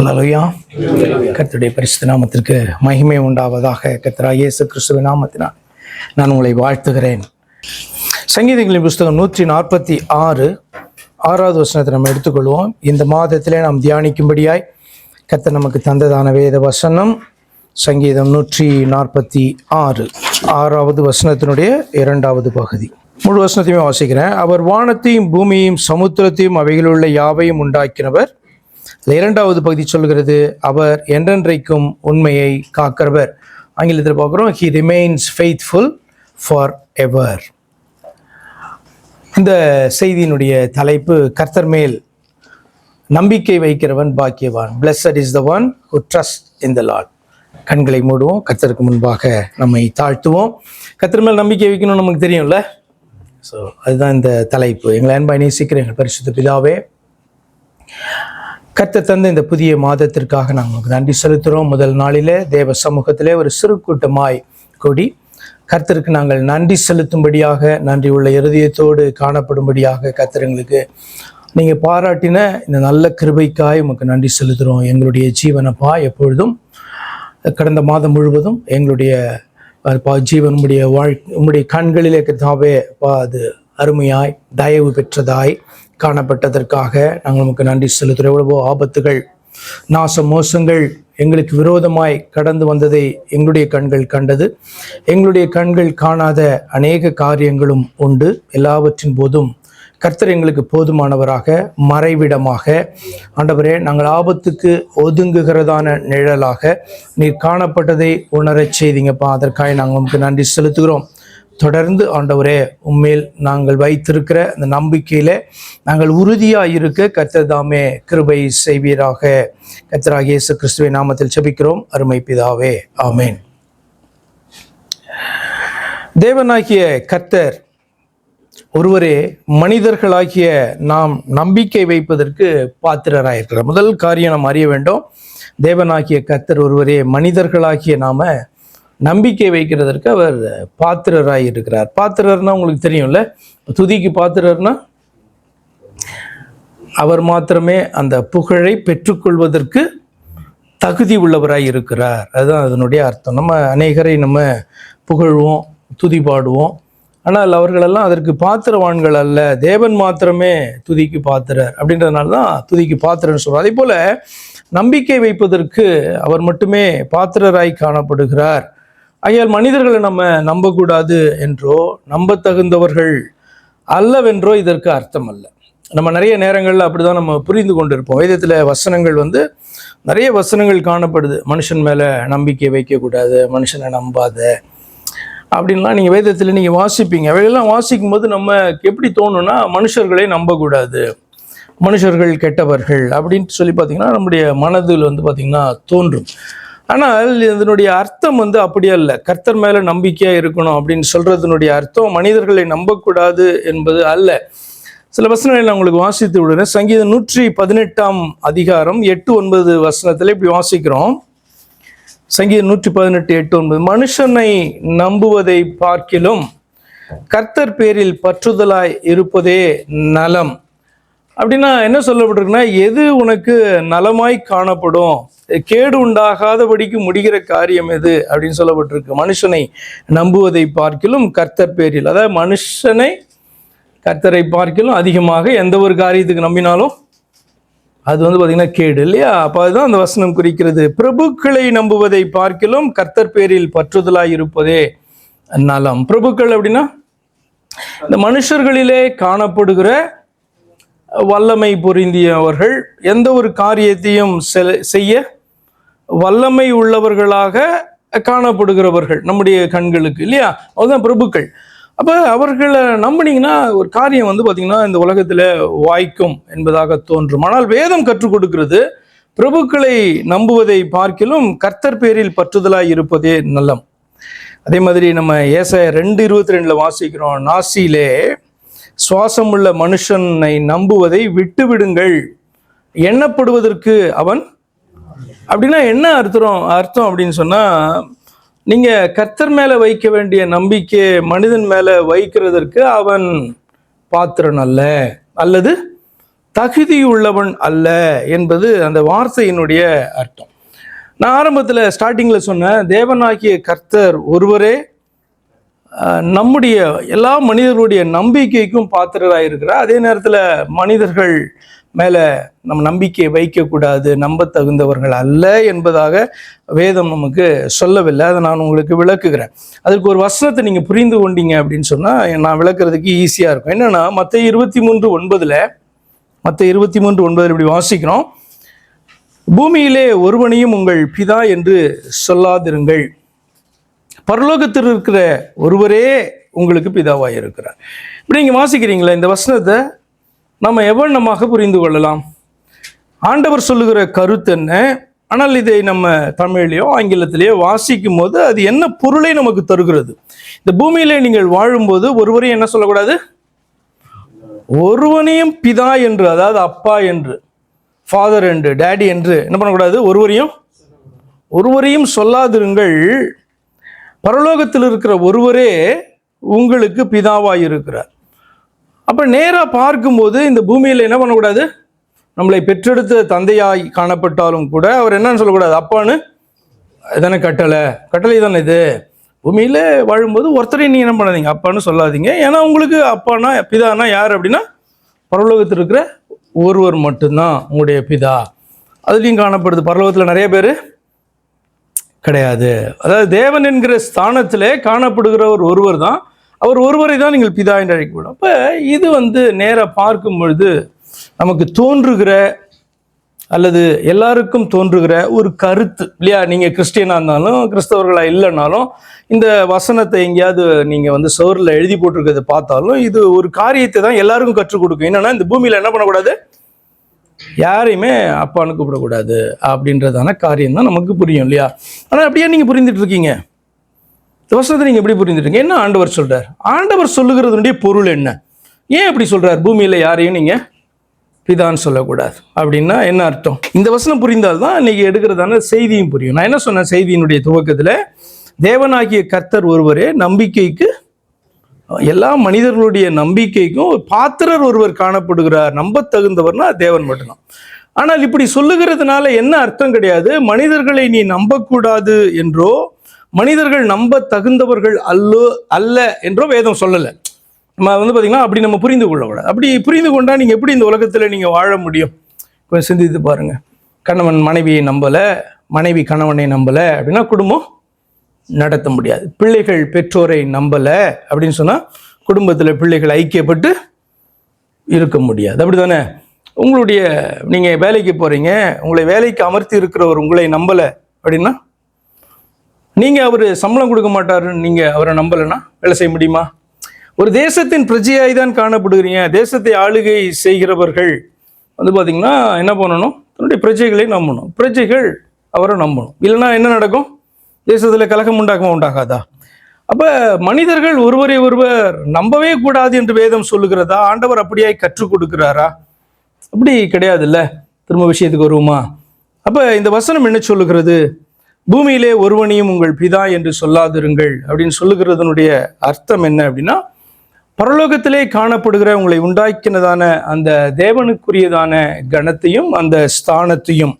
ஹல்லேலூயா. கர்த்தருடைய பரிசுத்த நாமத்திற்கு மகிமை உண்டாவதாக. கர்த்தராகிய இயேசு கிறிஸ்துவின் நாமத்தினால் நான் உங்களை வாழ்த்துகிறேன். சங்கீதங்களின் புஸ்தகம் 146 6வது வசனத்தை நம்ம எடுத்துக்கொள்வோம். இந்த மாதத்திலே நாம் தியானிக்கும்படியாய் கர்த்தர் நமக்கு தந்ததான வேத வசனம் சங்கீதம் 146 6வது வசனத்தினுடைய 2வது பகுதி. முழு வசனத்தையுமே வாசிக்கிறேன். அவர் வானத்தையும் பூமியையும் சமுத்திரத்தையும் அவைகளுள்ள யாவையும் உண்டாக்கினவர். 2வது பகுதி சொல்கிறது, அவர் என்றென்றைக்கும் உண்மையை காக்கிறவர். ஆங்கிலத்தில் பார்க்குறோம், he remains faithful forever. இந்த செய்தியினுடைய தலைப்பு, கர்த்தர் மேல் நம்பிக்கை வைக்கிறவன் பாக்கியவான். Blessed is the one who trusts in the Lord. கண்களை மூடுவோம், கர்த்தருக்கு முன்பாக நம்மை தாழ்த்துவோம். கர்த்தர் மேல் நம்பிக்கை வைக்கணும்னு நமக்கு தெரியும்ல. ஸோ அதுதான் இந்த தலைப்பு. எங்களை அன்பாய் நேசிக்கிற எங்கள் பரிசுத்த பிதாவே, கர்த்தர் தந்த இந்த புதிய மாதத்திற்காக நாங்கள் நன்றி செலுத்துகிறோம். முதல் நாளிலே தேவ சமூகத்திலே ஒரு சிறு கூட்டமாய் கூடி கர்த்தருக்கு நாங்கள் நன்றி செலுத்தும்படியாக, நன்றி உள்ள இருதயத்தோடு காணப்படும்படியாக கர்த்தர் எங்களுக்கு நீங்கள் பாராட்டின இந்த நல்ல கிருபைக்காய் உமக்கு நன்றி செலுத்துகிறோம். எங்களுடைய ஜீவனப்பா எப்பொழுதும் கடந்த மாதம் முழுவதும் எங்களுடைய ஜீவன் உம்முடைய கண்களிலே கர்த்தாவே அது அருமையாய் தயவு பெற்றதாய் காணப்பட்டதற்காக நாங்கள் நமக்கு நன்றி செலுத்துகிறோம். எவ்வளவோ ஆபத்துகள், நாச மோசங்கள் எங்களுக்கு விரோதமாய் கடந்து வந்ததை எங்களுடைய கண்கள் கண்டது. எங்களுடைய கண்கள் காணாத அநேக காரியங்களும் உண்டு. எல்லாவற்றின் போதும் கர்த்தர் எங்களுக்கு போதுமானவராக, மறைவிடமாக, ஆண்டவரே நாங்கள் ஆபத்துக்கு ஒதுங்குகிறதான நிழலாக நீர் காணப்பட்டதை உணரச் செய்தீங்கப்பா. அதற்காக நாங்கள் நமக்கு நன்றி செலுத்துகிறோம். தொடர்ந்து ஆண்டவரே உம்மேல் நாங்கள் வைத்திருக்கிற அந்த நம்பிக்கையில நாங்கள் உறுதியாக இருக்க கர்த்தர் தாமே கிருபை செய்வீராக. கர்த்தராகிய இயேசு கிறிஸ்துவின் நாமத்தில் ஜெபிக்கிறோம் அருமை பிதாவே, ஆமேன். தேவனாகிய கர்த்தர் ஒருவரே மனிதர்களாகிய நாம் நம்பிக்கை வைப்பதற்கு பாத்திரராயிருக்கிறார். முதல் காரியம் நாம் அறிய வேண்டும், தேவனாகிய கர்த்தர் ஒருவரே மனிதர்களாகிய நாம நம்பிக்கை வைக்கிறதற்கு அவர் பாத்திரராய் இருக்கிறார். பாத்திரர்னா உங்களுக்கு தெரியும்ல, துதிக்கு பாத்திரர்னா அவர் மாத்திரமே அந்த புகழை பெற்றுக்கொள்வதற்கு தகுதி உள்ளவராய் இருக்கிறார். அதுதான் அதனுடைய அர்த்தம். நம்ம அநேகரை நம்ம புகழ்வோம், துதி பாடுவோம், ஆனால் அவர்களெல்லாம் அதற்கு பாத்திரவான்கள் அல்ல. தேவன் மாத்திரமே துதிக்கு பாத்திரர். அப்படின்றதுனால தான் துதிக்கு பாத்திரன்னு சொல்றோம். அதே போல நம்பிக்கை வைப்பதற்கு அவர் மட்டுமே பாத்திரராய் காணப்படுகிறார். ஆகையால் மனிதர்களை நம்ம நம்பக்கூடாது என்றோ நம்ப தகுந்தவர்கள் அல்லவென்றோ இதற்கு அர்த்தம் அல்ல. நம்ம நிறைய நேரங்களில் அப்படிதான் நம்ம புரிந்து கொண்டிருப்போம். வேதத்தில் வசனங்கள் நிறைய வசனங்கள் காணப்படுது. மனுஷன் மேலே நம்பிக்கை வைக்கக்கூடாது, மனுஷனை நம்பாத அப்படின்லாம் நீங்கள் வேதத்தில் நீங்கள் வாசிப்பீங்க. அவையெல்லாம் வாசிக்கும் போது நமக்கு எப்படி தோணுன்னா, மனுஷர்களை நம்பக்கூடாது, மனுஷர்கள் கெட்டவர்கள் அப்படின்ட்டு சொல்லி பார்த்தீங்கன்னா நம்முடைய மனதில் பார்த்தீங்கன்னா தோன்றும். ஆனால் இதனுடைய அர்த்தம் அப்படி அல்ல. கர்த்தர் மேலே நம்பிக்கையாக இருக்கணும் அப்படின்னு சொல்கிறதுனுடைய அர்த்தம் மனிதர்களை நம்பக்கூடாது என்பது அல்ல. சில வசனங்களை நான் உங்களுக்கு வாசித்து விடுறேன். சங்கீதம் 118 அதிகாரம் 8-9 வசனத்தில் இப்படி வாசிக்கிறோம். சங்கீதம் 118 8-9, மனுஷனை நம்புவதை பார்க்கிலும் கர்த்தர் பேரில் பற்றுதலாய் இருப்பதே நலம். அப்படின்னா என்ன சொல்லப்பட்டிருக்குன்னா, எது உனக்கு நலமாய் காணப்படும், கேடு உண்டாகாதபடிக்கு முடிகிற காரியம் எது அப்படின்னு சொல்லப்பட்டிருக்கு. மனுஷனை நம்புவதை பார்க்கிலும் கர்த்தர் பேரில், அதாவது மனுஷனை கர்த்தரை பார்க்கிலும் அதிகமாக எந்த ஒரு காரியத்துக்கு நம்பினாலும் அது பார்த்தீங்கன்னா கேடு இல்லையா? அப்போ அதுதான் அந்த வசனம் குறிக்கிறது. பிரபுக்களை நம்புவதை பார்க்கிலும் கர்த்தர் பேரில் பற்றுதலாய் இருப்பதே நலம். பிரபுக்கள் அப்படின்னா இந்த மனுஷர்களிலே காணப்படுகிற வல்லமை பொருந்தியவர்கள், எந்த ஒரு காரியத்தையும் செய்ய வல்லமை உள்ளவர்களாக காணப்படுகிறவர்கள் நம்முடைய கண்களுக்கு இல்லையா? அதுதான் பிரபுக்கள். அப்போ அவர்களை நம்பினீங்கன்னா ஒரு காரியம் பார்த்தீங்கன்னா இந்த உலகத்தில் வாய்க்கும் என்பதாக தோன்றும். ஆனால் வேதம் கற்றுக் கொடுக்கிறது, பிரபுக்களை நம்புவதை பார்க்கிலும் கர்த்தர் பேரில் பற்றுதலாய் இருப்பதே நலம். அதே மாதிரி நம்ம ஏசாயா 2:22 வாசிக்கிறோம், நாசியிலே சுவாசம் உள்ள மனுஷனை நம்புவதை விட்டு விடுங்கள், எண்ணப்படுவதற்கு அவன். அப்படின்னா என்ன அர்த்தம் அப்படின்னு சொன்னா, நீங்க கர்த்தர் மேல வைக்க வேண்டிய நம்பிக்கை மனிதன் மேல வைக்கிறதற்கு அவன் பாத்திரன் அல்ல, அல்லது தகுதியுள்ளவன் அல்ல என்பது அந்த வார்த்தையினுடைய அர்த்தம். நான் ஆரம்பத்தில் ஸ்டார்டிங்கில் சொன்னேன், தேவனாகிய கர்த்தர் ஒருவரே நம்முடைய எல்லா மனிதர்களுடைய நம்பிக்கைக்கும் பாத்திரராக இருக்கிறார். அதே நேரத்தில் மனிதர்கள் மேலே நம்ம நம்பிக்கை வைக்கக்கூடாது, நம்ப தகுந்தவர்கள் அல்ல என்பதாக வேதம் நமக்கு சொல்லவில்லை. அதை நான் உங்களுக்கு விளக்குகிறேன். அதற்கு ஒரு வசனத்தை நீங்கள் புரிந்து கொண்டீங்க அப்படின்னு சொன்னால் நான் விளக்குறதுக்கு ஈஸியாக இருக்கும். என்னென்னா மத்தேயு 23:9 இப்படி வாசிக்கிறோம், பூமியிலே ஒருவனையும் உங்கள் பிதா என்று சொல்லாதிருங்கள், பரலோகத்தில் இருக்கிற ஒருவரே உங்களுக்கு பிதாவாக இருக்கிறார். இப்படி நீங்கள் வாசிக்கிறீங்களா? இந்த வசனத்தை நம்ம எவ்வளமாக புரிந்து கொள்ளலாம்? ஆண்டவர் சொல்லுகிற கருத்து என்ன? ஆனால் இதை நம்ம தமிழ்லையோ ஆங்கிலத்திலேயோ வாசிக்கும் போது அது என்ன பொருளை நமக்கு தருகிறது? இந்த பூமியிலே நீங்கள் வாழும்போது ஒருவரையும் என்ன சொல்லக்கூடாது? ஒருவனையும் பிதா என்று, அதாவது அப்பா என்று, ஃபாதர் என்று, டேடி என்று என்ன பண்ணக்கூடாது? ஒருவரையும் சொல்லாதிருங்கள், பரலோகத்தில் இருக்கிற ஒருவரே உங்களுக்கு பிதாவாய் இருக்கிறார். அப்போ நேராக பார்க்கும்போது இந்த பூமியில் என்ன பண்ணக்கூடாது? நம்மளை பெற்றெடுத்த தந்தையாய் காணப்பட்டாலும் கூட அவர் என்னன்னு சொல்லக்கூடாது? அப்பான்னு தானே கட்டளை தானே இது. பூமியில் வாழும்போது ஒருத்தரையும் நீங்கள் என்ன பண்ணாதீங்க, அப்பான்னு சொல்லாதீங்க. ஏன்னா உங்களுக்கு அப்பானா பிதானா யார் அப்படின்னா பரலோகத்தில் இருக்கிற ஒருவர் மட்டும்தான் உங்களுடைய பிதா. அதுலேயும் காணப்படுது, பரலோகத்தில் நிறைய பேர் கிடையாது. அதாவது தேவன் என்கிற ஸ்தானத்திலே காணப்படுகிறவர் ஒருவர் தான், அவர் ஒருவரை தான் நீங்கள் பிதா என்று அழைக்கப்படும். அப்போ இது நேராக பார்க்கும் பொழுது நமக்கு தோன்றுகிற அல்லது எல்லாருக்கும் தோன்றுகிற ஒரு கருத்து இல்லையா? நீங்கள் கிறிஸ்டியனாக இருந்தாலும் கிறிஸ்தவர்களாக இல்லைனாலும் இந்த வசனத்தை எங்கேயாவது நீங்கள் சுவரில் எழுதி போட்டிருக்கிறத பார்த்தாலும் இது ஒரு காரியத்தை தான் எல்லாருக்கும் கற்றுக் கொடுக்கும். என்னென்னா இந்த பூமியில் என்ன பண்ணக்கூடாது? யாரையுமே அப்பான்னு கூப்பிடக்கூடாது அப்படின்றதான காரியம் தான் நமக்கு புரியும் இல்லையா? ஆனால் அப்படியே நீங்கள் புரிந்துட்டு இருக்கீங்க. இந்த வசனத்தை நீங்கள் எப்படி புரிந்துட்டீங்க? என்ன ஆண்டவர் சொல்கிறார்? ஆண்டவர் சொல்லுகிறதுடைய பொருள் என்ன? ஏன் அப்படி சொல்கிறார்? பூமியில் யாரையும் நீங்கள் பிதான்னு சொல்லக்கூடாது அப்படின்னா என்ன அர்த்தம்? இந்த வசனம் புரிந்தால்தான் இன்னைக்கு எடுக்கிறதான செய்தியும் புரியும். நான் என்ன சொன்னேன் செய்தியினுடைய துவக்கத்தில்? தேவனாகிய கர்த்தர் ஒருவரே நம்பிக்கைக்கு, எல்லா மனிதர்களுடைய நம்பிக்கைக்கும் ஒரு பாத்திரர் ஒருவர் காணப்படுகிறார். நம்ப தகுந்தவர்னா தேவன் மட்டும்தான். ஆனால் இப்படி சொல்லுகிறதுனால என்ன அர்த்தம் கிடையாது, மனிதர்களை நீ நம்பக்கூடாது என்றோ மனிதர்கள் நம்ப தகுந்தவர்கள் அல்ல என்றோ வேதம் சொல்லலை. நம்ம பார்த்தீங்கன்னா அப்படி நம்ம புரிந்து கொள்ளக்கூடாது. அப்படி புரிந்து கொண்டால் நீங்கள் எப்படி இந்த உலகத்தில் நீங்கள் வாழ முடியும்? கொஞ்சம் சிந்தித்து பாருங்கள். கணவன் மனைவியை நம்பலை, மனைவி கணவனை நம்பலை அப்படின்னா குடும்பம் நடத்த முடியாது. பிள்ளைகள் பெற்றோரை நம்பலை அப்படின்னு சொன்னால் குடும்பத்தில் பிள்ளைகள் ஐக்கியப்பட்டு இருக்க முடியாது. அப்படி தானே? உங்களுடைய நீங்கள் வேலைக்கு போகிறீங்க, உங்களை வேலைக்கு அமர்த்தி இருக்கிறவர் உங்களை நம்பலை அப்படின்னா நீங்கள் அவர் சம்பளம் கொடுக்க மாட்டாருன்னு நீங்கள் அவரை நம்பலைன்னா வேலை செய்ய முடியுமா? ஒரு தேசத்தின் பிரஜையாய் தான் காணப்படுகிறீங்க. தேசத்தை ஆளுகை செய்கிறவர்கள் பார்த்தீங்கன்னா என்ன பண்ணணும்? தன்னுடைய பிரஜைகளை நம்பணும், பிரஜைகள் அவரை நம்பணும். இல்லைன்னா என்ன நடக்கும்? தேசத்தில் கலகம் உண்டாகாதா? அப்போ மனிதர்கள் ஒருவரை ஒருவர் நம்பவே கூடாது என்று வேதம் சொல்லுகிறதா? ஆண்டவர் அப்படியாய் கற்றுக் கொடுக்கிறாரா? அப்படி கிடையாது இல்லை. திரும்ப விஷயத்துக்கு வருவோமா? அப்போ இந்த வசனம் என்ன சொல்லுகிறது? பூமியிலே ஒருவனையும் உங்கள் பிதா என்று சொல்லாதிருங்கள் அப்படின்னு சொல்லுகிறதனுடைய அர்த்தம் என்ன அப்படின்னா, பரலோகத்திலே காணப்படுகிற உங்களை உண்டாக்கினதான அந்த தேவனுக்குரியதான கணத்தையும் அந்த ஸ்தானத்தையும்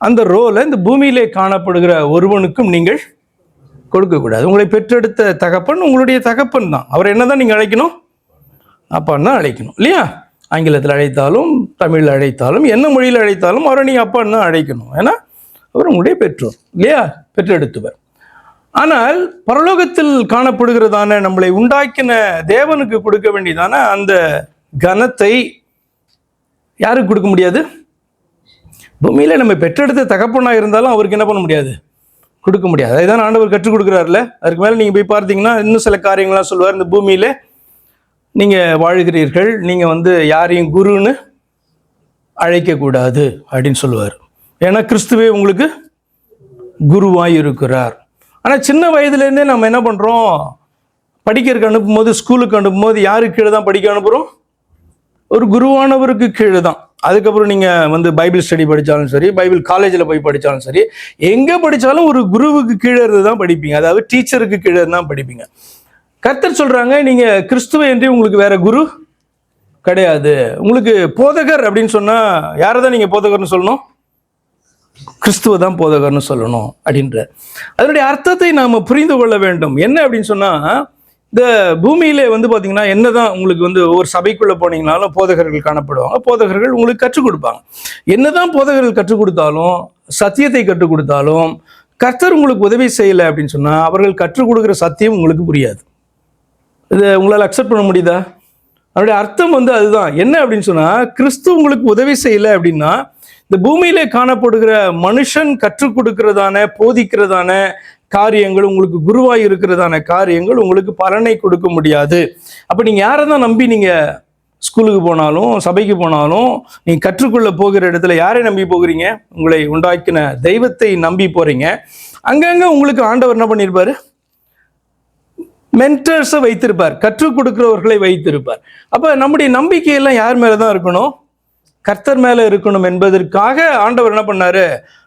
அந்த ரோலை இந்த பூமியிலே காணப்படுகிற ஒருவனுக்கும் நீங்கள் கொடுக்கக்கூடாது. உங்களை பெற்றெடுத்த தகப்பன் உங்களுடைய தகப்பன் தான். அவர் என்னதான் நீங்கள் அழைக்கணும்? அப்பான்னு தான் அழைக்கணும் இல்லையா? ஆங்கிலத்தில் அழைத்தாலும் தமிழில் அழைத்தாலும் என்ன மொழியில் அழைத்தாலும் அவரை நீங்கள் அப்பான்னு தான் அழைக்கணும். ஏன்னா அவர் உங்களுடைய பெற்றோர் இல்லையா? பெற்றெடுத்தவர். ஆனால் பரலோகத்தில் காணப்படுகிறதான நம்மளை உண்டாக்கின தேவனுக்கு கொடுக்க வேண்டியதான அந்த கனத்தை யாருக்கு கொடுக்க முடியாது? பூமியில் நம்ம பெற்றெடுத்த தகப்பனாக இருந்தாலும் அவருக்கு என்ன பண்ண முடியாது? கொடுக்க முடியாது. அதுதான் ஆண்டவர் கற்றுக் கொடுக்குறாருல. அதுக்கு மேலே நீங்கள் போய் பார்த்தீங்கன்னா இன்னும் சில காரியங்கள்லாம் சொல்லுவார். இந்த பூமியில் நீங்கள் வாழ்கிறீர்கள், நீங்கள் யாரையும் குருன்னு அழைக்கக்கூடாது அப்படின்னு சொல்லுவார். ஏன்னா கிறிஸ்துவே உங்களுக்கு குருவாய் இருக்கிறார். ஆனால் சின்ன வயதுலேருந்தே நம்ம என்ன பண்ணுறோம்? படிக்கிறதுக்கு அனுப்பும்போது, ஸ்கூலுக்கு அனுப்பும்போது யாருக்கு கீழே தான் படிக்க அனுப்புகிறோம்? ஒரு குருவானவருக்கு கீழே தான். அதுக்கப்புறம் நீங்கள் பைபிள் ஸ்டடி படித்தாலும் சரி, பைபிள் காலேஜில் போய் படித்தாலும் சரி, எங்கே படித்தாலும் ஒரு குருவுக்கு கீழே இருந்து தான் படிப்பீங்க. அதாவது டீச்சருக்கு கீழே இருந்து தான் படிப்பீங்க. கர்த்தர் சொல்கிறாங்க, நீங்கள் கிறிஸ்துவை என்று உங்களுக்கு வேற குரு கிடையாது. உங்களுக்கு போதகர் அப்படின்னு சொன்னா யாரை தான் நீங்க போதகர்னு சொல்லணும்? கிறிஸ்துவ தான் போதகர்னு சொல்லணும் அப்படின்ற அதனுடைய அர்த்தத்தை நாம புரிந்து கொள்ள வேண்டும். என்ன அப்படின்னு சொன்னா, இந்த பூமியிலே வந்து பாத்தீங்கன்னா என்னதான் உங்களுக்கு வந்து ஒவ்வொரு சபைக்குள்ள போனீங்கனாலும் போதகர்கள் காணப்படுவாங்க. போதகர்கள் உங்களுக்கு கற்றுக் கொடுப்பாங்க. என்னதான் போதகர்கள் கற்றுக் கொடுத்தாலும், சத்தியத்தை கற்றுக் கொடுத்தாலும், கர்த்தர் உங்களுக்கு உதவி செய்யலை அப்படின்னு சொன்னா அவர்கள் கற்றுக் கொடுக்குற சத்தியம் உங்களுக்கு புரியாது. இதை உங்களால் அக்செப்ட் பண்ண முடியுதா? அதனுடைய அர்த்தம் வந்து அதுதான். என்ன அப்படின்னு சொன்னா, கிறிஸ்து உங்களுக்கு உதவி செய்யலை அப்படின்னா இந்த பூமியிலே காணப்படுகிற மனுஷன் கற்றுக் கொடுக்கிறதான போதிக்கிறதான காரியங்கள், உங்களுக்கு குருவாய் இருக்கிறதான காரியங்கள் உங்களுக்கு பலனை கொடுக்க முடியாது. அப்ப நீங்க யாரை தான் நம்பி நீங்க ஸ்கூலுக்கு போனாலும் சபைக்கு போனாலும் நீங்க கற்றுக்கொள்ள போகிற இடத்துல யாரை நம்பி போகிறீங்க? உங்களை உண்டாக்கின தெய்வத்தை நம்பி போறீங்க. அங்கங்க உங்களுக்கு ஆண்டவர் என்ன பண்ணியிருப்பாரு? மென்டர்ஸை வைத்திருப்பார், கற்றுக் கொடுக்கிறவர்களை வைத்திருப்பார். அப்ப நம்முடைய நம்பிக்கையெல்லாம் யார் மேலதான் இருக்கணும்? கர்த்தர் மேல இருக்கணும் என்பதற்காக ஆண்டவர் என்ன பண்ணாரு?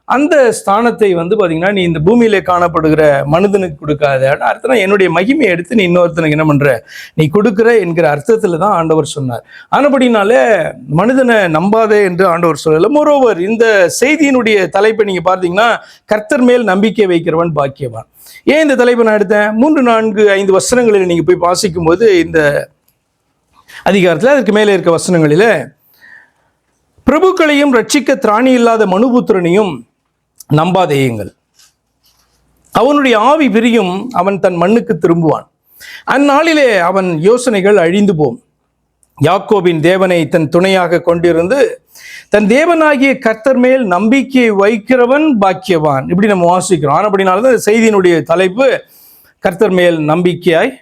அந்த ஸ்தானத்தை வந்து பாத்தீங்கன்னா நீ இந்த பூமியில காணப்படுகிற மனிதனுக்கு கொடுக்காத அர்த்தம், என்னுடைய மகிமையை எடுத்து நீ இன்னொருத்தனுக்கு என்ன பண்ற, நீ கொடுக்குற என்கிற அர்த்தத்துல தான் ஆண்டவர் சொன்னார். ஆனபடினாலே மனிதனை நம்பாதே என்று ஆண்டவர் சொல்லல. மோரோவர் இந்த செய்தியினுடைய தலைப்பை நீங்க பார்த்தீங்கன்னா கர்த்தர் மேல் நம்பிக்கை வைக்கிறவன் பாக்கியவான். ஏன் இந்த தலைப்பை நான் எடுத்தேன்? 3, 4, 5 வசனங்களில் நீங்க போய் வாசிக்கும் போது இந்த அதிகாரத்தில் அதுக்கு மேலே இருக்க வசனங்களில பிரபுக்களையும் ரட்சிக்க திராணி இல்லாத மனுபுத்திரனையும் நம்பாதேயுங்கள், அவனுடைய ஆவி பிரியும், அவன் தன் மண்ணுக்கு திரும்புவான், அந்நாளிலே அவன் யோசனைகள் அழிந்து போம். யாக்கோபின் தேவனை தன் துணையாக கொண்டிருந்து தன் தேவனாகிய கர்த்தர் மேல் நம்பிக்கை வைக்கிறவன் பாக்கியவான். இப்படி நம்ம வாசிக்கிறோம். அப்படினால்தான் செய்தியினுடைய தலைப்பு கர்த்தர் மேல் நம்பிக்கையாய்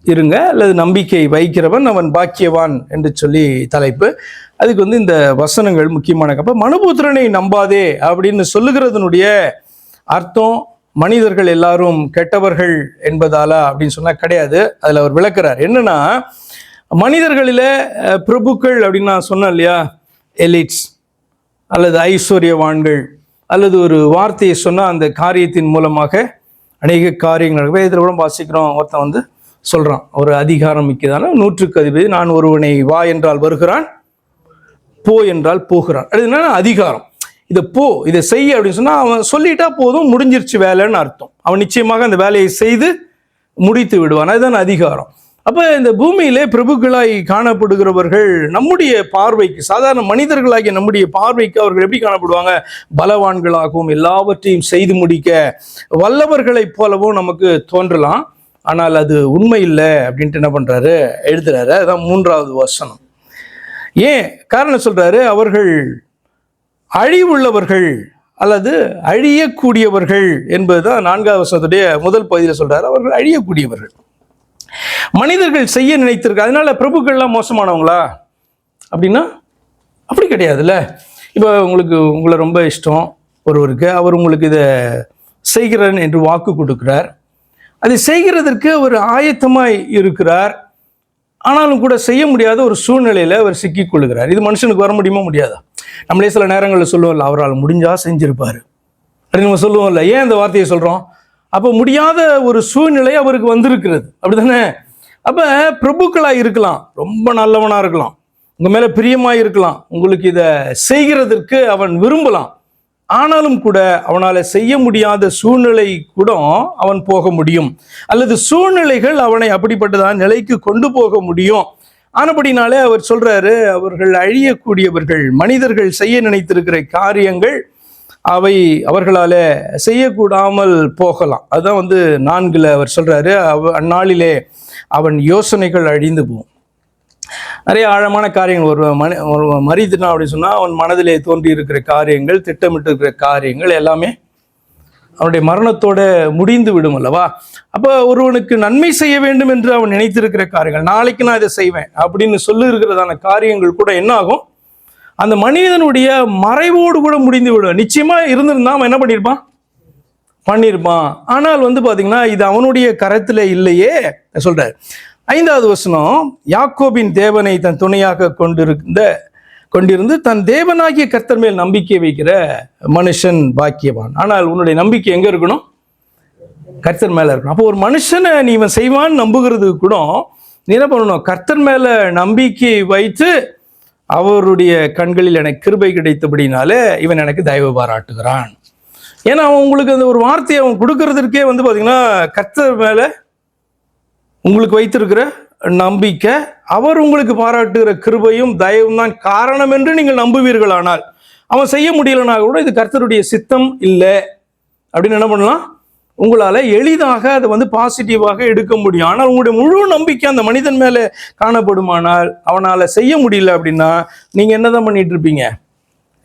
இருங்க, அல்லது நம்பிக்கை வைக்கிறவன் அவன் பாக்கியவான் என்று சொல்லி தலைப்பு. அதுக்கு வந்து இந்த வசனங்கள் முக்கியமான. அப்ப மனுபுத்திரனை நம்பாதே அப்படின்னு சொல்லுகிறதுனுடைய அர்த்தம் மனிதர்கள் எல்லாரும் கெட்டவர்கள் என்பதாலா அப்படின்னு சொன்னா கிடையாது. அதுல அவர் விளக்குறார். என்னன்னா, மனிதர்களில பிரபுக்கள் அப்படின்னு நான் சொன்னேன் இல்லையா, எலிட்ஸ் அல்லது ஐஸ்வர்யவான்கள், அல்லது ஒரு வார்த்தையை சொன்னா அந்த காரியத்தின் மூலமாக அநேக காரியங்கள் வேதத்தில் கூட வாசிக்கிறோம். ஒருத்தன் வந்து சொல்றான், ஒரு அதிகாரம் மிக்கதான 100க்கு அதிபதி, நான் ஒருவனை வா என்றால் வருகிறான், போ என்றால் போகிறான். அது என்னன்னா அதிகாரம். இதை போ, இதை செய்ய அப்படின்னு சொன்னா அவன் சொல்லிட்டா போதும், முடிஞ்சிருச்சு வேலைன்னு அர்த்தம். அவன் நிச்சயமாக அந்த வேலையை செய்து முடித்து விடுவான். அதுதான் அதிகாரம். அப்ப இந்த பூமியிலே பிரபுக்களாய் காணப்படுகிறவர்கள் நம்முடைய பார்வைக்கு, சாதாரண மனிதர்களாகிய நம்முடைய பார்வைக்கு அவர்கள் எப்படி காணப்படுவாங்க? பலவான்களாகவும் எல்லாவற்றையும் செய்து முடிக்க வல்லவர்களைப் போலவும் நமக்கு தோன்றலாம். ஆனால் அது உண்மை இல்லை அப்படின்ட்டு என்ன பண்றாரு, எழுதுறாரு. அதான் 3வது வசனம். ஏன் காரணம் சொல்றாரு? அவர்கள் அழிவுள்ளவர்கள் அல்லது அழியக்கூடியவர்கள் என்பதுதான் 4வது வசனத்துடைய முதல் பகுதியில் சொல்றாரு. அவர்கள் அழியக்கூடியவர்கள், மனிதர்கள் செய்ய நினைத்திருக்க. அதனால பிரபுக்கள்லாம் மோசமானவங்களா அப்படின்னா அப்படி கிடையாதுல்ல. இப்போ உங்களை ரொம்ப இஷ்டம் ஒருவருக்கு, அவர் உங்களுக்கு இதை செய்கிறேன் என்று வாக்கு கொடுக்கிறார். அதை செய்கிறதற்கு அவர் ஆயத்தமாய் இருக்கிறார். ஆனாலும் கூட செய்ய முடியாத ஒரு சூழ்நிலையில அவர் சிக்கிக் கொள்ளுகிறார். இது மனுஷனுக்கு வர முடியுமா? முடியாதா? நம்மளே சில நேரங்களில் சொல்லுவோம்ல, அவரால் முடிஞ்சா செஞ்சிருப்பாரு அப்படின்னு நம்ம சொல்லுவோம்ல. ஏன் அந்த வார்த்தையை சொல்றோம்? அப்போ முடியாத ஒரு சூழ்நிலை அவருக்கு வந்திருக்கிறது, அப்படித்தானே? அப்ப பிரபுக்களா இருக்கலாம், ரொம்ப நல்லவனா இருக்கலாம், உங்க மேல பிரியமா இருக்கலாம், உங்களுக்கு இதை செய்கிறதற்கு அவன் விரும்பலாம். ஆனாலும் கூட அவனால செய்ய முடியாத சூழ்நிலை கூட அவன் போக முடியும், அல்லது சூழ்நிலைகள் அவனை அப்படிப்பட்டதான் நிலைக்கு கொண்டு போக முடியும். ஆனபடினாலே அவர் சொல்றாரு, அவர்கள் அழியக்கூடியவர்கள், மனிதர்கள் செய்ய நினைத்திருக்கிற காரியங்கள் அவை அவர்களால செய்யக்கூடாமல் போகலாம். அதுதான் வந்து 4ல் அவர் சொல்றாரு, அந்நாளிலே அவன் யோசனைகள் அழிந்து போகும். நிறைய ஆழமான காரியங்கள். ஒரு மரித்துனா அப்படின்னு சொன்னா அவன் மனதிலே தோன்றி இருக்கிற காரியங்கள், திட்டமிட்டு இருக்கிற காரியங்கள் எல்லாமே அவனுடைய மரணத்தோட முடிந்து விடும் அல்லவா? அப்ப ஒருவனுக்கு நன்மை செய்ய வேண்டும் என்று அவன் நினைத்திருக்கிற காரியங்கள், நாளைக்கு நான் இதை செய்வேன் அப்படின்னு சொல்லி இருக்கிறதான காரியங்கள் கூட என்ன ஆகும்? அந்த மனிதனுடைய மறைவோடு கூட முடிந்து விடும். நிச்சயமா இருந்திருந்தா அவன் என்ன பண்ணியிருப்பான். ஆனால் வந்து பாத்தீங்கன்னா இது அவனுடைய கரத்துல இல்லையே சொல்றாரு. 5வது வசனம், யாக்கோபின் தேவனை தன் துணையாக கொண்டிருந்து தன் தேவனாகிய கர்த்தர் மேல் நம்பிக்கை வைக்கிற மனுஷன் பாக்கியவான். ஆனால் உன்னுடைய நம்பிக்கை எங்க இருக்கணும்? கர்த்தர் மேல இருக்கணும். அப்போ ஒரு மனுஷனை நீ இவன் செய்வான்னு நம்புகிறது கூட நீ என்ன பண்ணணும்? கர்த்தர் மேல நம்பிக்கை வைத்து அவருடைய கண்களில் எனக்கு கிருபை கிடைத்தபடினாலே இவன் எனக்கு தயவு பாராட்டுகிறான். ஏன்னா அவன் உங்களுக்கு அந்த ஒரு வார்த்தையை அவன் கொடுக்கறதுக்கே பார்த்தீங்கன்னா கர்த்தர் மேல உங்களுக்கு வைத்திருக்கிற நம்பிக்கை, அவர் உங்களுக்கு பாராட்டுகிற கிருபையும் தயவும் தான் காரணம் என்று நீங்கள் நம்புவீர்களானால், அவன் செய்ய முடியலனா கூட இது கர்த்தருடைய சித்தம் இல்லை அப்படின்னு என்ன பண்ணலாம்? உங்களால் எளிதாக அதை பாசிட்டிவாக எடுக்க முடியும். ஆனால் உங்களுடைய முழு நம்பிக்கை அந்த மனிதன் மேலே காணப்படுமானால், அவனால் செய்ய முடியல அப்படின்னா நீங்கள் என்னதான் பண்ணிட்டு இருப்பீங்க?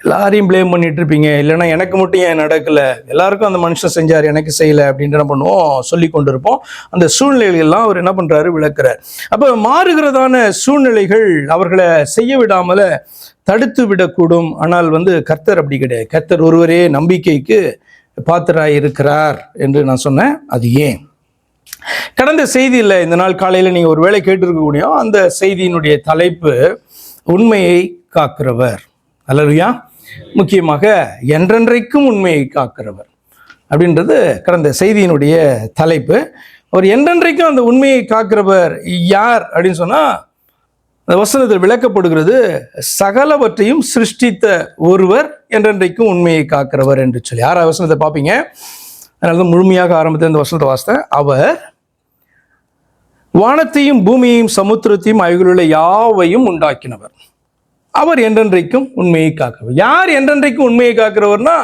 எல்லாரையும் பிளேம் பண்ணிட்டு இருப்பீங்க. இல்லைன்னா எனக்கு மட்டும் ஏன் நடக்கலை, எல்லாருக்கும் அந்த மனுஷன் செஞ்சார் எனக்கு செய்யலை அப்படின்ட்டு என்ன பண்ணுவோம்? சொல்லி கொண்டு இருப்போம். அந்த சூழ்நிலைகள்லாம் அவர் என்ன பண்ணுறாரு? விளக்குறார். அப்போ மாறுகிறதான சூழ்நிலைகள் அவர்களை செய்ய விடாமல தடுத்து விடக்கூடும். ஆனால் கர்த்தர் அப்படி கிடையாது. கர்த்தர் ஒருவரே நம்பிக்கைக்கு பாத்திராய் இருக்கிறார் என்று நான் சொன்னேன். அது ஏன்? கடந்த செய்தியில் இந்த நாள் காலையில் நீங்கள் ஒரு வேளை கேட்டிருக்கக்கூடிய அந்த செய்தியினுடைய தலைப்பு உண்மையை காக்கிறவர். அல்லேலூயா. முக்கியமாக என்றென்றைக்கும் உண்மையை காக்கிறவர் அப்படின்றது கடந்த செய்தியினுடைய தலைப்பு. அவர் என்றென்றைக்கும் அந்த உண்மையை காக்கிறவர் யார் அப்படின்னு சொன்னால், அந்த வசனத்தில் விளக்கப்படுகிறது, சகலவற்றையும் சிருஷ்டித்த ஒருவர் என்றென்றைக்கும் உண்மையை காக்கிறவர் என்று சொல்லி. 6 வசனத்தை பார்ப்பீங்க. அதனால தான் முழுமையாக ஆரம்பத்தில் இந்த வசனத்தை வாசித்தேன். அவர் வானத்தையும் பூமியையும் சமுத்திரத்தையும் அவைகளுள்ள யாவையும் உண்டாக்கினவர். அவர் என்றென்றைக்கும் உண்மையை காக்கிறவர். யார் என்றென்றைக்கும் உண்மையை காக்கிறவர்னா,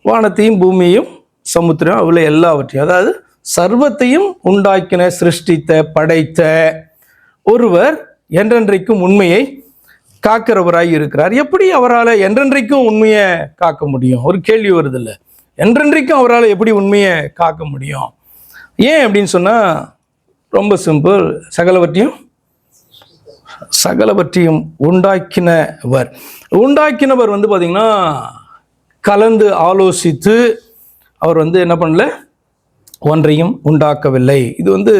வானத்தையும் பூமியையும் சமுத்திரம் அவ்வளோ எல்லாவற்றையும், அதாவது சர்வத்தையும் உண்டாக்கின, சிருஷ்டித்த, படைத்த ஒருவர் என்றென்றைக்கும் உண்மையை காக்கிறவராய் இருக்கிறார். எப்படி அவரால் என்றென்றைக்கும் உண்மையை காக்க முடியும்? ஒரு கேள்வி வருது இல்லை? என்றென்றைக்கும் அவரால் எப்படி உண்மையை காக்க முடியும்? ஏன் அப்படின்னு சொன்னால் ரொம்ப சிம்பிள். சகலவற்றையும் உண்டாக்கினவர் பார்த்தீங்கன்னா கலந்து ஆலோசித்து அவர் என்ன பண்ணல? ஒன்றையும் உண்டாக்கவில்லை. இது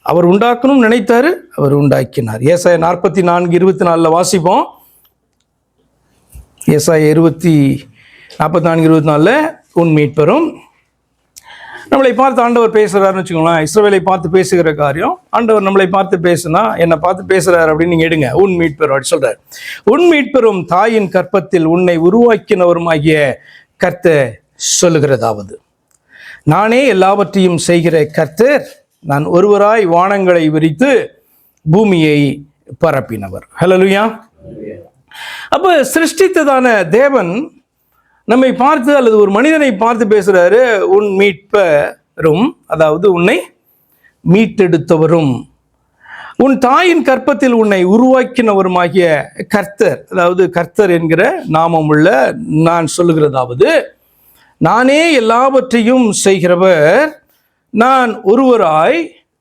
அவர் உண்டாக்கணும் நினைத்தாரு, அவர் உண்டாக்கினார். ஏசாயா 44:24 வாசிப்போம். ஏசாயா 44:24 உன் மீட்பரும். நம்மளை பார்த்து ஆண்டவர் பேசுகிறாருன்னு வச்சுக்கோங்களேன். இஸ்ரவேலை பார்த்து பேசுகிற காரியம் ஆண்டவர் நம்மளை பார்த்து பேசுனா, என்னை பார்த்து பேசுகிறார் அப்படின்னு நீங்கள் எடுங்க. உன் மீட்பெரும் அப்படி சொல்கிறார். உன் மீட்பெரும் தாயின் கற்பத்தில் உன்னை உருவாக்கினவருமாகிய கர்த்தர் சொல்லுகிறதாவது, நானே எல்லாவற்றையும் செய்கிற கர்த்தர், நான் ஒருவராய் வானங்களை விரித்து பூமியை பரப்பினவர். ஹல்லேலூயா. அப்போ சிருஷ்டித்ததான தேவன் நம்மை பார்த்து அல்லது ஒரு மனிதனை பார்த்து பேசுகிறாரு, உன் மீட்பரும், அதாவது உன்னை மீட்டெடுத்தவரும், உன் தாயின் கற்பத்தில் உன்னை உருவாக்கினவருமாகிய கர்த்தர், அதாவது கர்த்தர் என்கிற நாமம் உள்ள நான் சொல்லுகிறதாவது, நானே எல்லாவற்றையும் செய்கிறவர், நான் ஒருவராய்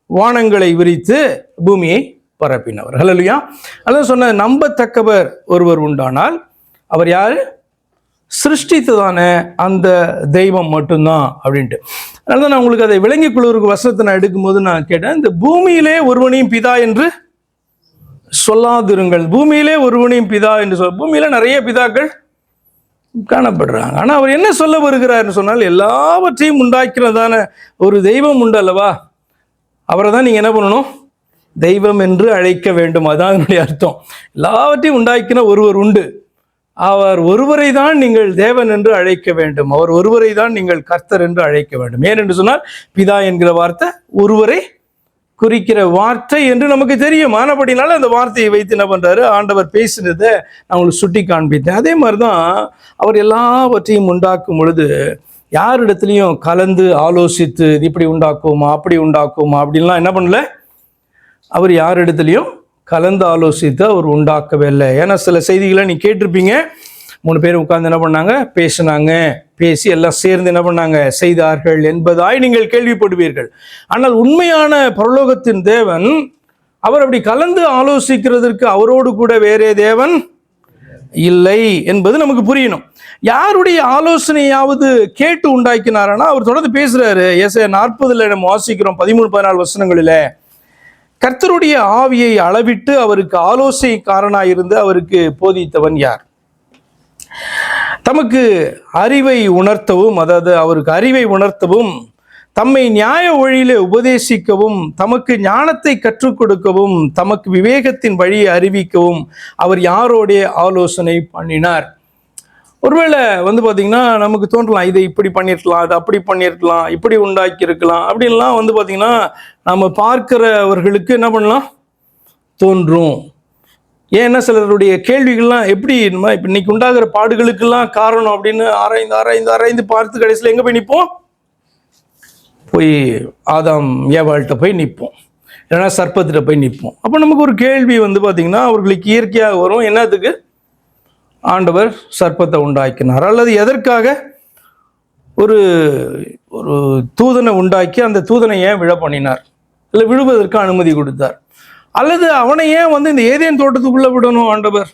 வானங்களை விரித்து பூமியை பரப்பினவர். ஹல்லேலூயா. அதான் சொன்ன நம்பத்தக்கவர் ஒருவர் உண்டானால் அவர் யார்? சிருஷ்டித்ததான அந்த தெய்வம் மட்டும்தான் அப்படின்ட்டு. அதனால தான் நான் உங்களுக்கு அதை விளங்கிக் கொள்வதற்கு வசனத்தை நான் எடுக்கும்போது நான் கேட்டேன், இந்த பூமியிலே ஒருவனையும் பிதா என்று சொல்லாதிருங்கள். பூமியிலே ஒருவனையும் பிதா என்று பூமியில நிறைய பிதாக்கள் காணப்படுறாங்க. ஆனால் அவர் என்ன சொல்ல வருகிறார்னு சொன்னால், எல்லாவற்றையும் உண்டாக்கிறதான ஒரு தெய்வம் உண்டு அல்லவா, அவரை தான் நீங்கள் என்ன பண்ணணும்? தெய்வம் என்று அழைக்க வேண்டும். அதுதான் அதனுடைய அர்த்தம். எல்லாவற்றையும் உண்டாக்கின ஒருவர் உண்டு. அவர் ஒருவரை தான் நீங்கள் தேவன் என்று அழைக்க வேண்டும். அவர் ஒருவரை தான் நீங்கள் கர்த்தர் என்று அழைக்க வேண்டும். ஏனென்று சொன்னால், பிதா என்கிற வார்த்தை ஒருவரை குறிக்கிற வார்த்தை என்று நமக்கு தெரியும். ஆனபடினால அந்த வார்த்தையை வைத்து என்ன பண்றாரு? ஆண்டவர் பேசினதை நான் உங்களுக்கு சுட்டி காண்பித்தேன். அதே மாதிரிதான் அவர் எல்லாவற்றையும் உண்டாக்கும் பொழுது யாரிடத்துலையும் கலந்து ஆலோசித்து இப்படி உண்டாக்குவோமா அப்படி உண்டாக்குவோமா அப்படின்லாம் என்ன பண்ணல. அவர் யாரிடத்துலையும் கலந்து ஆலோசித்து அவர் உண்டாக்கவே இல்லை. ஏன்னா சில செய்திகளை நீ கேட்டிருப்பீங்க. 3 பேர் உட்கார்ந்து என்ன பண்ணாங்க? பேசினாங்க. பேசி எல்லாம் சேர்ந்து என்ன பண்ணாங்க? செய்தார்கள் என்பதாய் நீங்கள் கேள்விப்படுவீர்கள். ஆனால் உண்மையான பரலோகத்தின் தேவன் அவர் அப்படி கலந்து ஆலோசிக்கிறதற்கு அவரோடு கூட வேறே தேவன் இல்லை என்பது நமக்கு புரியணும். யாருடைய ஆலோசனையாவது கேட்டு உண்டாக்கினாரனா அவர் தொடர்ந்து பேசுறாரு. ஏசாயா 40 நம்ம வாசிக்கிறோம் 13-14 வசனங்களில, கர்த்தருடைய ஆவியை அளவிட்டு அவருக்கு ஆலோசனைக்காரனாயிருந்து அவருக்கு போதித்தவன் யார்? தமக்கு அறிவை உணர்த்தவும், அதாவது அவருக்கு அறிவை உணர்த்தவும் தம்மை நியாய வழியிலே உபதேசிக்கவும், தமக்கு ஞானத்தை கற்றுக் கொடுக்கவும், தமக்கு விவேகத்தின் வழியை அறிவிக்கவும் அவர் யாரோடைய ஆலோசனை பண்ணினார். ஒருவேளை பார்த்தீங்கன்னா நமக்கு தோன்றலாம், இதை இப்படி பண்ணியிருக்கலாம், அதை அப்படி பண்ணியிருக்கலாம், இப்படி உண்டாக்கி இருக்கலாம் அப்படின்லாம் பார்த்தீங்கன்னா நம்ம பார்க்கிறவர்களுக்கு என்ன பண்ணலாம் தோன்றும். ஏன்னா சிலருடைய கேள்விகள்லாம் எப்படி இப்போ இன்னைக்கு உண்டாகிற பாடுகளுக்கெல்லாம் காரணம் அப்படின்னு ஆராய்ந்து ஆராய்ந்து ஆராய்ந்து பார்த்து கடைசியில் எங்கே போய் நிற்போம்? போய் ஆதாம் ஏவாள்கிட்ட போய் நிற்போம், இல்லைன்னா சர்ப்பத்திட்ட போய் நிற்போம். அப்போ நமக்கு ஒரு கேள்வி பார்த்தீங்கன்னா அவர்களுக்கு இயற்கையாக வரும், என்னத்துக்கு ஆண்டவர் சர்ப்பத்தை உண்டாக்கினார், அல்லது எதற்காக ஒரு ஒரு தூதனை உண்டாக்கி அந்த தூதனை ஏன் விழ பண்ணினார், இல்லை விழுவதற்கு அனுமதி கொடுத்தார், அல்லது அவனை ஏன் இந்த ஏதேன் தோட்டத்துக்குள்ளே விடணும் ஆண்டவர்,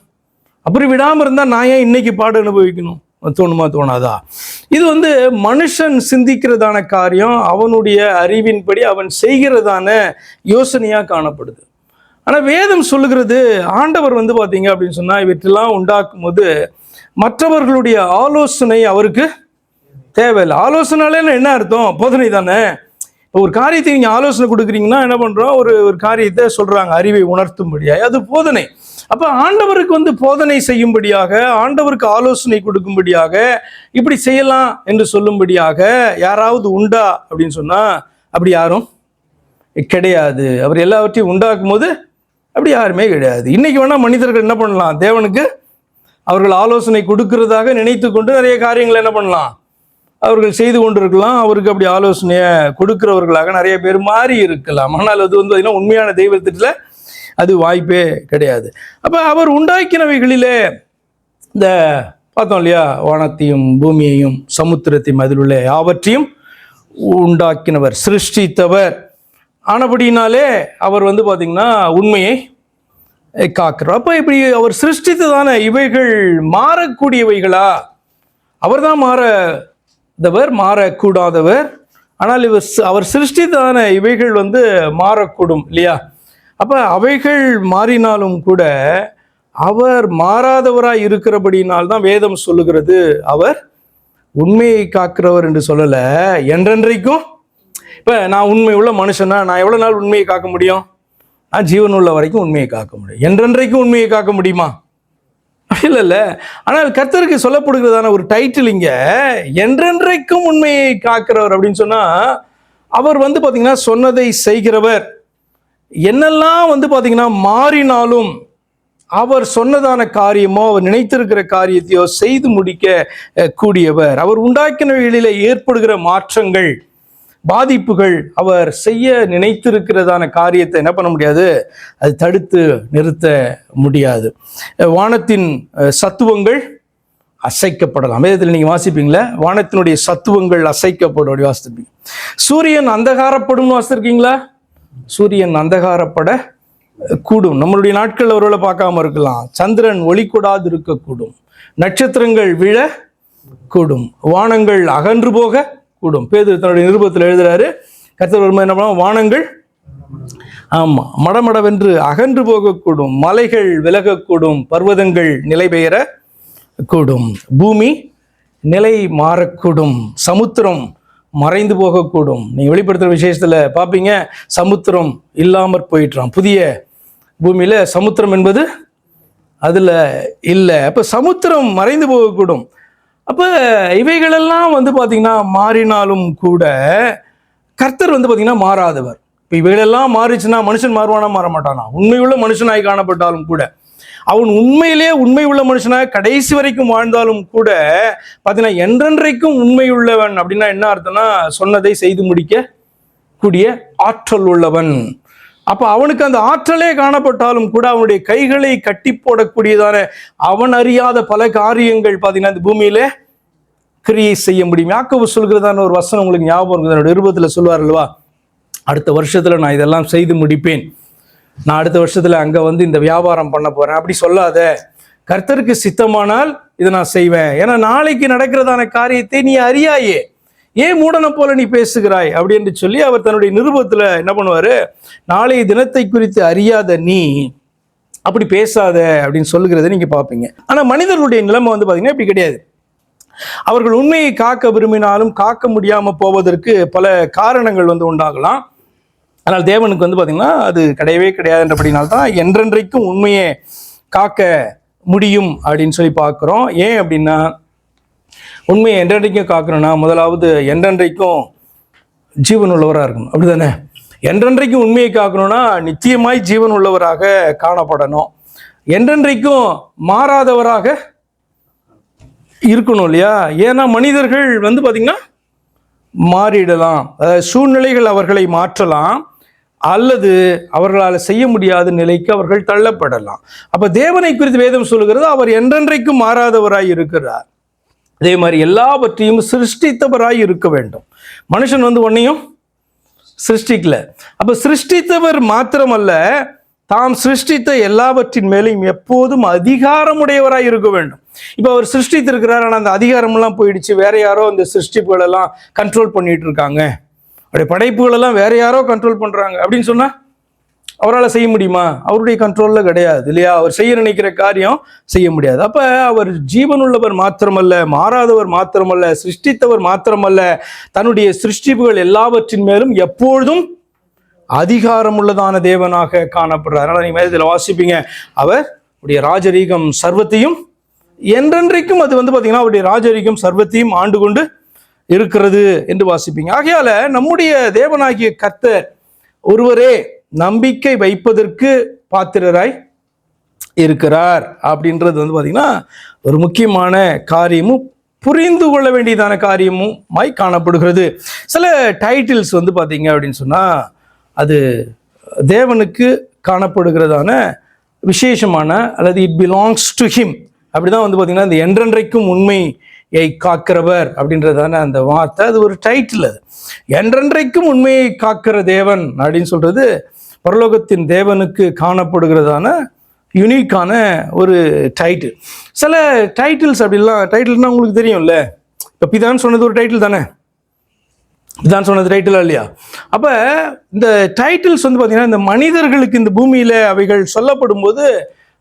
அப்படி விடாமல் இருந்தால் நான் ஏன் இன்னைக்கு பாடு அனுபவிக்கணும், தோணுமா தோணாதா? இது மனுஷன் சிந்திக்கிறதான காரியம், அவனுடைய அறிவின்படி அவன் செய்கிறதான யோசனையாக காணப்படுது. ஆனால் வேதம் சொல்லுகிறது, ஆண்டவர் பார்த்தீங்க அப்படின்னு சொன்னால் இவற்றெல்லாம் உண்டாக்கும் போது மற்றவர்களுடைய ஆலோசனை அவருக்கு தேவையில்லை. ஆலோசனாலே என்ன அர்த்தம்? போதனை தானே. ஒரு காரியத்தை நீங்கள் ஆலோசனை கொடுக்குறீங்கன்னா என்ன பண்ணுறோம், ஒரு காரியத்தை சொல்கிறாங்க அறிவை உணர்த்தும்படியாக, அது போதனை. அப்போ ஆண்டவருக்கு போதனை செய்யும்படியாக, ஆண்டவருக்கு ஆலோசனை கொடுக்கும்படியாக, இப்படி செய்யலாம் என்று சொல்லும்படியாக யாராவது உண்டா அப்படின்னு சொன்னால் அப்படி யாரும் கிடையாது. அவர் எல்லாவற்றையும் உண்டாக்கும் போது அப்படி யாருமே கிடையாது. இன்னைக்கு வேணால் மனிதர்கள் என்ன பண்ணலாம், தேவனுக்கு அவர்கள் ஆலோசனை கொடுக்கிறதாக நினைத்து கொண்டு நிறைய காரியங்களை என்ன பண்ணலாம் அவர்கள் செய்து கொண்டிருக்கலாம். அவருக்கு அப்படி ஆலோசனையை கொடுக்கிறவர்களாக நிறைய பேர் மாறி இருக்கலாம். ஆனால் அது பார்த்தீங்கன்னா உண்மையான தெய்வத்திட்டத்தில் அது வாய்ப்பே கிடையாது. அப்போ அவர் உண்டாக்கினவைகளிலே இந்த பார்த்தோம் இல்லையா, வானத்தையும் பூமியையும் சமுத்திரத்தையும் அதில் உள்ள யாவற்றையும் உண்டாக்கினவர், சிருஷ்டித்தவர் ஆனபடினாலே அவர் பார்த்தீங்கன்னா உண்மையை காக்கிறார். அப்போ இப்படி அவர் சிருஷ்டித்ததான இவைகள் மாறக்கூடியவைகளா? அவர் தான் மாறதவர், மாறக்கூடாதவர். ஆனால் அவர் சிருஷ்டித்ததான இவைகள் மாறக்கூடும் இல்லையா? அப்போ அவைகள் மாறினாலும் கூட அவர் மாறாதவராய் இருக்கிறபடினால்தான் வேதம் சொல்லுகிறது அவர் உண்மையை காக்கிறவர் என்று சொல்லலை, என்றென்றைக்கும். இப்போ நான் உண்மை உள்ள மனுஷனா, நான் எவ்வளோ நாள் உண்மையை காக்க முடியும்? நான் ஜீவன் உள்ள வரைக்கும் உண்மையை காக்க முடியும். என்றென்றைக்கும் உண்மையை காக்க முடியுமா? இல்லைல்ல. ஆனால் கர்த்தருக்கு சொல்லப்படுகிறதான ஒரு டைட்டில் இங்கே என்றென்றைக்கும் உண்மையை காக்கிறவர் அப்படின்னு சொன்னால், அவர் பார்த்தீங்கன்னா சொன்னதை செய்கிறவர். என்னெல்லாம் பார்த்தீங்கன்னா மாறினாலும் அவர் சொன்னதான காரியமோ அவர் நினைத்திருக்கிற காரியத்தையோ செய்து முடிக்க கூடியவர். அவர் உண்டாக்கினவைகளில் ஏற்படுகிற மாற்றங்கள், பாதிப்புகள், அவர் செய்ய நினைத்திருக்கிறதான காரியத்தை என்ன பண்ண முடியாது, அது தடுத்து நிறுத்த முடியாது. வானத்தின் சத்துவங்கள் அசைக்கப்படலாம். வேதத்தில் நீங்கள் வாசிப்பீங்களா, வானத்தினுடைய சத்துவங்கள் அசைக்கப்படும் அப்படி வாசிப்பீங்க. சூரியன் அந்தகாரப்படும்னு வாசித்திருக்கீங்களா? சூரியன் அந்தகாரப்பட கூடும். நம்மளுடைய நாட்கள் ஒருவேளை பார்க்காம இருக்கலாம். சந்திரன் ஒளி கூடாது இருக்கக்கூடும், நட்சத்திரங்கள் விழ கூடும், வானங்கள் அகன்று போக கூடும். பேதுரு தன்னுடைய நிருபத்தில் எழுதுறாரு, கர்த்தர் வரும்போது என்ன பண்ணுவோம், வானங்கள் மடமடவென்று அகன்று போகக்கூடும், மலைகள் விலகக்கூடும், பர்வதங்கள் நிலை பெயர கூடும், பூமி நிலை மாறக்கூடும், சமுத்திரம் மறைந்து போகக்கூடும். நீங்க வெளிப்படுத்துகிற விசேஷத்துல பார்ப்பீங்க, சமுத்திரம் இல்லாமற் போயிட்டான். புதிய பூமியில சமுத்திரம் என்பது அதுல இல்லை. அப்ப சமுத்திரம் மறைந்து போகக்கூடும். அப்ப இவைகளெல்லாம் பார்த்தீங்கன்னா மாறினாலும் கூட கர்த்தர் பார்த்தீங்கன்னா மாறாதவர். இப்போ இவைகளெல்லாம் மாறிச்சுன்னா மனுஷன் மாறுவானா, மாற மாட்டானா? உண்மையுள்ள மனுஷனாய் காணப்பட்டாலும் கூட, அவன் உண்மையிலேயே உண்மை உள்ள மனுஷனாக கடைசி வரைக்கும் வாழ்ந்தாலும் கூட பார்த்தீங்கன்னா என்றென்றைக்கும் உண்மை உள்ளவன் அப்படின்னா என்ன அர்த்தம்னா, சொன்னதை செய்து முடிக்க கூடிய ஆற்றல் உள்ளவன். அப்போ அவனுக்கு அந்த ஆற்றலே காணப்பட்டாலும் கூட அவனுடைய கைகளை கட்டி போடக்கூடியதான அவன் அறியாத பல காரியங்கள் பார்த்தீங்கன்னா இந்த பூமியில கிரியை செய்ய முடியும். யாக்கோபு சொல்கிறதான ஒரு வசனம் உங்களுக்கு ஞாபகம் இருக்குது, என்னோட நிருபத்தில் சொல்வார் அல்லவா, அடுத்த வருஷத்துல நான் இதெல்லாம் செய்து முடிப்பேன், நான் அடுத்த வருஷத்துல அங்க இந்த வியாபாரம் பண்ண போறேன். அப்படி சொல்லாத, கர்த்தருக்கு சித்தமானால் இதை நான் செய்வேன். ஏன்னா நாளைக்கு நடக்கிறதான காரியத்தை நீ அறியாயே, ஏன் மூடனை போல நீ பேசுகிறாய் அப்படி என்று சொல்லி அவர் தன்னுடைய நிருபத்துல என்ன பண்ணுவாரு, நாளைய தினத்தை குறித்து அறியாத நீ அப்படி பேசாத அப்படின்னு சொல்லுகிறத நீங்க பார்ப்பீங்க. ஆனா மனிதர்களுடைய நிலைமை பாத்தீங்கன்னா இப்படி கிடையாது. அவர்கள் உண்மையை காக்க விரும்பினாலும் காக்க முடியாமல் போவதற்கு பல காரணங்கள் உண்டாகலாம். ஆனால் தேவனுக்கு பார்த்தீங்கன்னா அது கிடையவே கிடையாதுன்றபடினால்தான் என்றென்றைக்கும் உண்மையை காக்க முடியும் அப்படின்னு சொல்லி பார்க்குறோம். ஏன் அப்படின்னா, உண்மையை என்றென்றைக்கும் காக்கணும்னா முதலாவது என்றென்றைக்கும் ஜீவன் உள்ளவராக இருக்கணும், அப்படிதானே? என்றென்றைக்கும் உண்மையை காக்கணும்னா நிச்சயமாய் ஜீவன் உள்ளவராக காணப்படணும், என்றென்றைக்கும் மாறாதவராக இருக்கணும் இல்லையா? ஏன்னா மனிதர்கள் பார்த்தீங்கன்னா மாறிடலாம், சூழ்நிலைகள் அவர்களை மாற்றலாம், அல்லது அவர்களால் செய்ய முடியாத நிலைக்கு அவர்கள் தள்ளப்படலாம். அப்ப தேவனை குறித்து வேதம் சொல்லுகிறது அவர் என்றென்றைக்கும் மாறாதவராய் இருக்கிறார். அதே மாதிரி எல்லாவற்றையும் சிருஷ்டித்தவராய் இருக்க வேண்டும். மனுஷன் ஒன்னையும் சிருஷ்டிக்கல. அப்ப சிருஷ்டித்தவர் மாத்திரமல்ல, தாம் சிருஷ்டித்த எல்லாவற்றின் மேலையும் எப்போதும் அதிகாரமுடையவராய் இருக்க வேண்டும். இப்ப அவர் சிருஷ்டித்திருக்கிறார், ஆனால் அந்த அதிகாரமெல்லாம் போயிடுச்சு, வேற யாரோ அந்த சிருஷ்டிப்புகள் எல்லாம் கண்ட்ரோல் பண்ணிட்டு இருக்காங்க, அவருடைய படைப்புகள் எல்லாம் வேற யாரோ கண்ட்ரோல் பண்றாங்க அப்படின்னு சொன்னா அவரால் செய்ய முடியுமா? அவருடைய கண்ட்ரோல்ல கிடையாது இல்லையா? அவர் செய்ய நினைக்கிற காரியம் செய்ய முடியாது. அப்ப அவர் ஜீவனுள்ளவர் மாத்திரமல்ல, மாறாதவர் மாத்திரமல்ல, சிருஷ்டித்தவர் மாத்திரமல்ல, தன்னுடைய சிருஷ்டிப்புகள் எல்லாவற்றின் மேலும் எப்பொழுதும் அதிகாரம் உள்ளதான தேவனாக காணப்படுறார். அதனால நீங்க இதில் வாசிப்பீங்க, அவருடைய ராஜரீகம் சர்வத்தையும் என்றென்றைக்கும் அது பார்த்தீங்கன்னா அவருடைய ராஜரீகம் சர்வத்தையும் ஆண்டு கொண்டு இருக்கிறது என்று வாசிப்பீங்க. ஆகையால நம்முடைய தேவனாகிய கர்த்தர் ஒருவரே நம்பிக்கை வைப்பதற்கு பாத்திரராய் இருக்கிறார் அப்படின்றது பார்த்தீங்கன்னா ஒரு முக்கியமான காரியமும் புரிந்து கொள்ள வேண்டியதான காரியமும் காணப்படுகிறது. சில டைட்டில்ஸ் பார்த்தீங்க அப்படின்னு சொன்னா அது தேவனுக்கு காணப்படுகிறதான விசேஷமான, அல்லது இட் பிலாங்ஸ் டு ஹிம், அப்படிதான் பார்த்தீங்கன்னா இந்த என்றென்றைக்கும் உண்மையை காக்கிறவர் அப்படின்றதான அந்த வார்த்தை, அது ஒரு டைட்டில். அது என்றென்றைக்கும் உண்மையை காக்கிற தேவன் அப்படின்னு சொல்றது பரலோகத்தின் தேவனுக்கு காணப்படுகிறதான யூனிக்கான ஒரு டைட்டில். சில டைட்டில்ஸ் அப்படிலாம், டைட்டில்னா உங்களுக்கு தெரியும்ல, இப்போ பிதான்னு சொன்னது ஒரு டைட்டில் தானே, பிதான் சொன்னது டைட்டிலா இல்லையா? அப்போ இந்த டைட்டில்ஸ் பார்த்தீங்கன்னா இந்த மனிதர்களுக்கு இந்த பூமியில் அவைகள் சொல்லப்படும் போது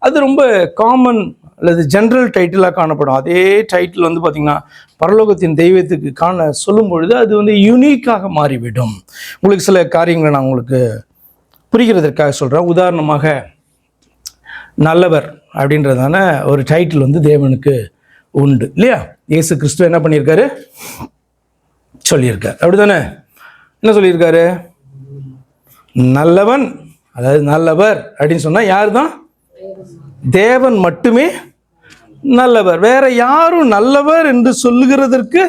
அது ரொம்ப காமன் அல்லது ஜென்ரல் டைட்டிலாக காணப்படும். அதே டைட்டில் பார்த்தீங்கன்னா பரலோகத்தின் தெய்வத்துக்கு சொல்லும் பொழுது அது யூனிக்காக மாறிவிடும். உங்களுக்கு சில காரியங்களை நான் உங்களுக்கு புரிகிறதற்காக சொல்கிறேன். உதாரணமாக நல்லவர் அப்படின்றதான ஒரு டைட்டில் தேவனுக்கு உண்டு இல்லையா? இயேசு கிறிஸ்து என்ன பண்ணியிருக்காரு? சொல்லியிருக்கார், அப்படித்தானே? என்ன சொல்லியிருக்காரு? நல்லவன், அதாவது நல்லவர் அப்படின்னு சொன்னால் யார் தான்? தேவன் மட்டுமே நல்லவர், வேற யாரும் நல்லவர் என்று சொல்லுகிறதற்கு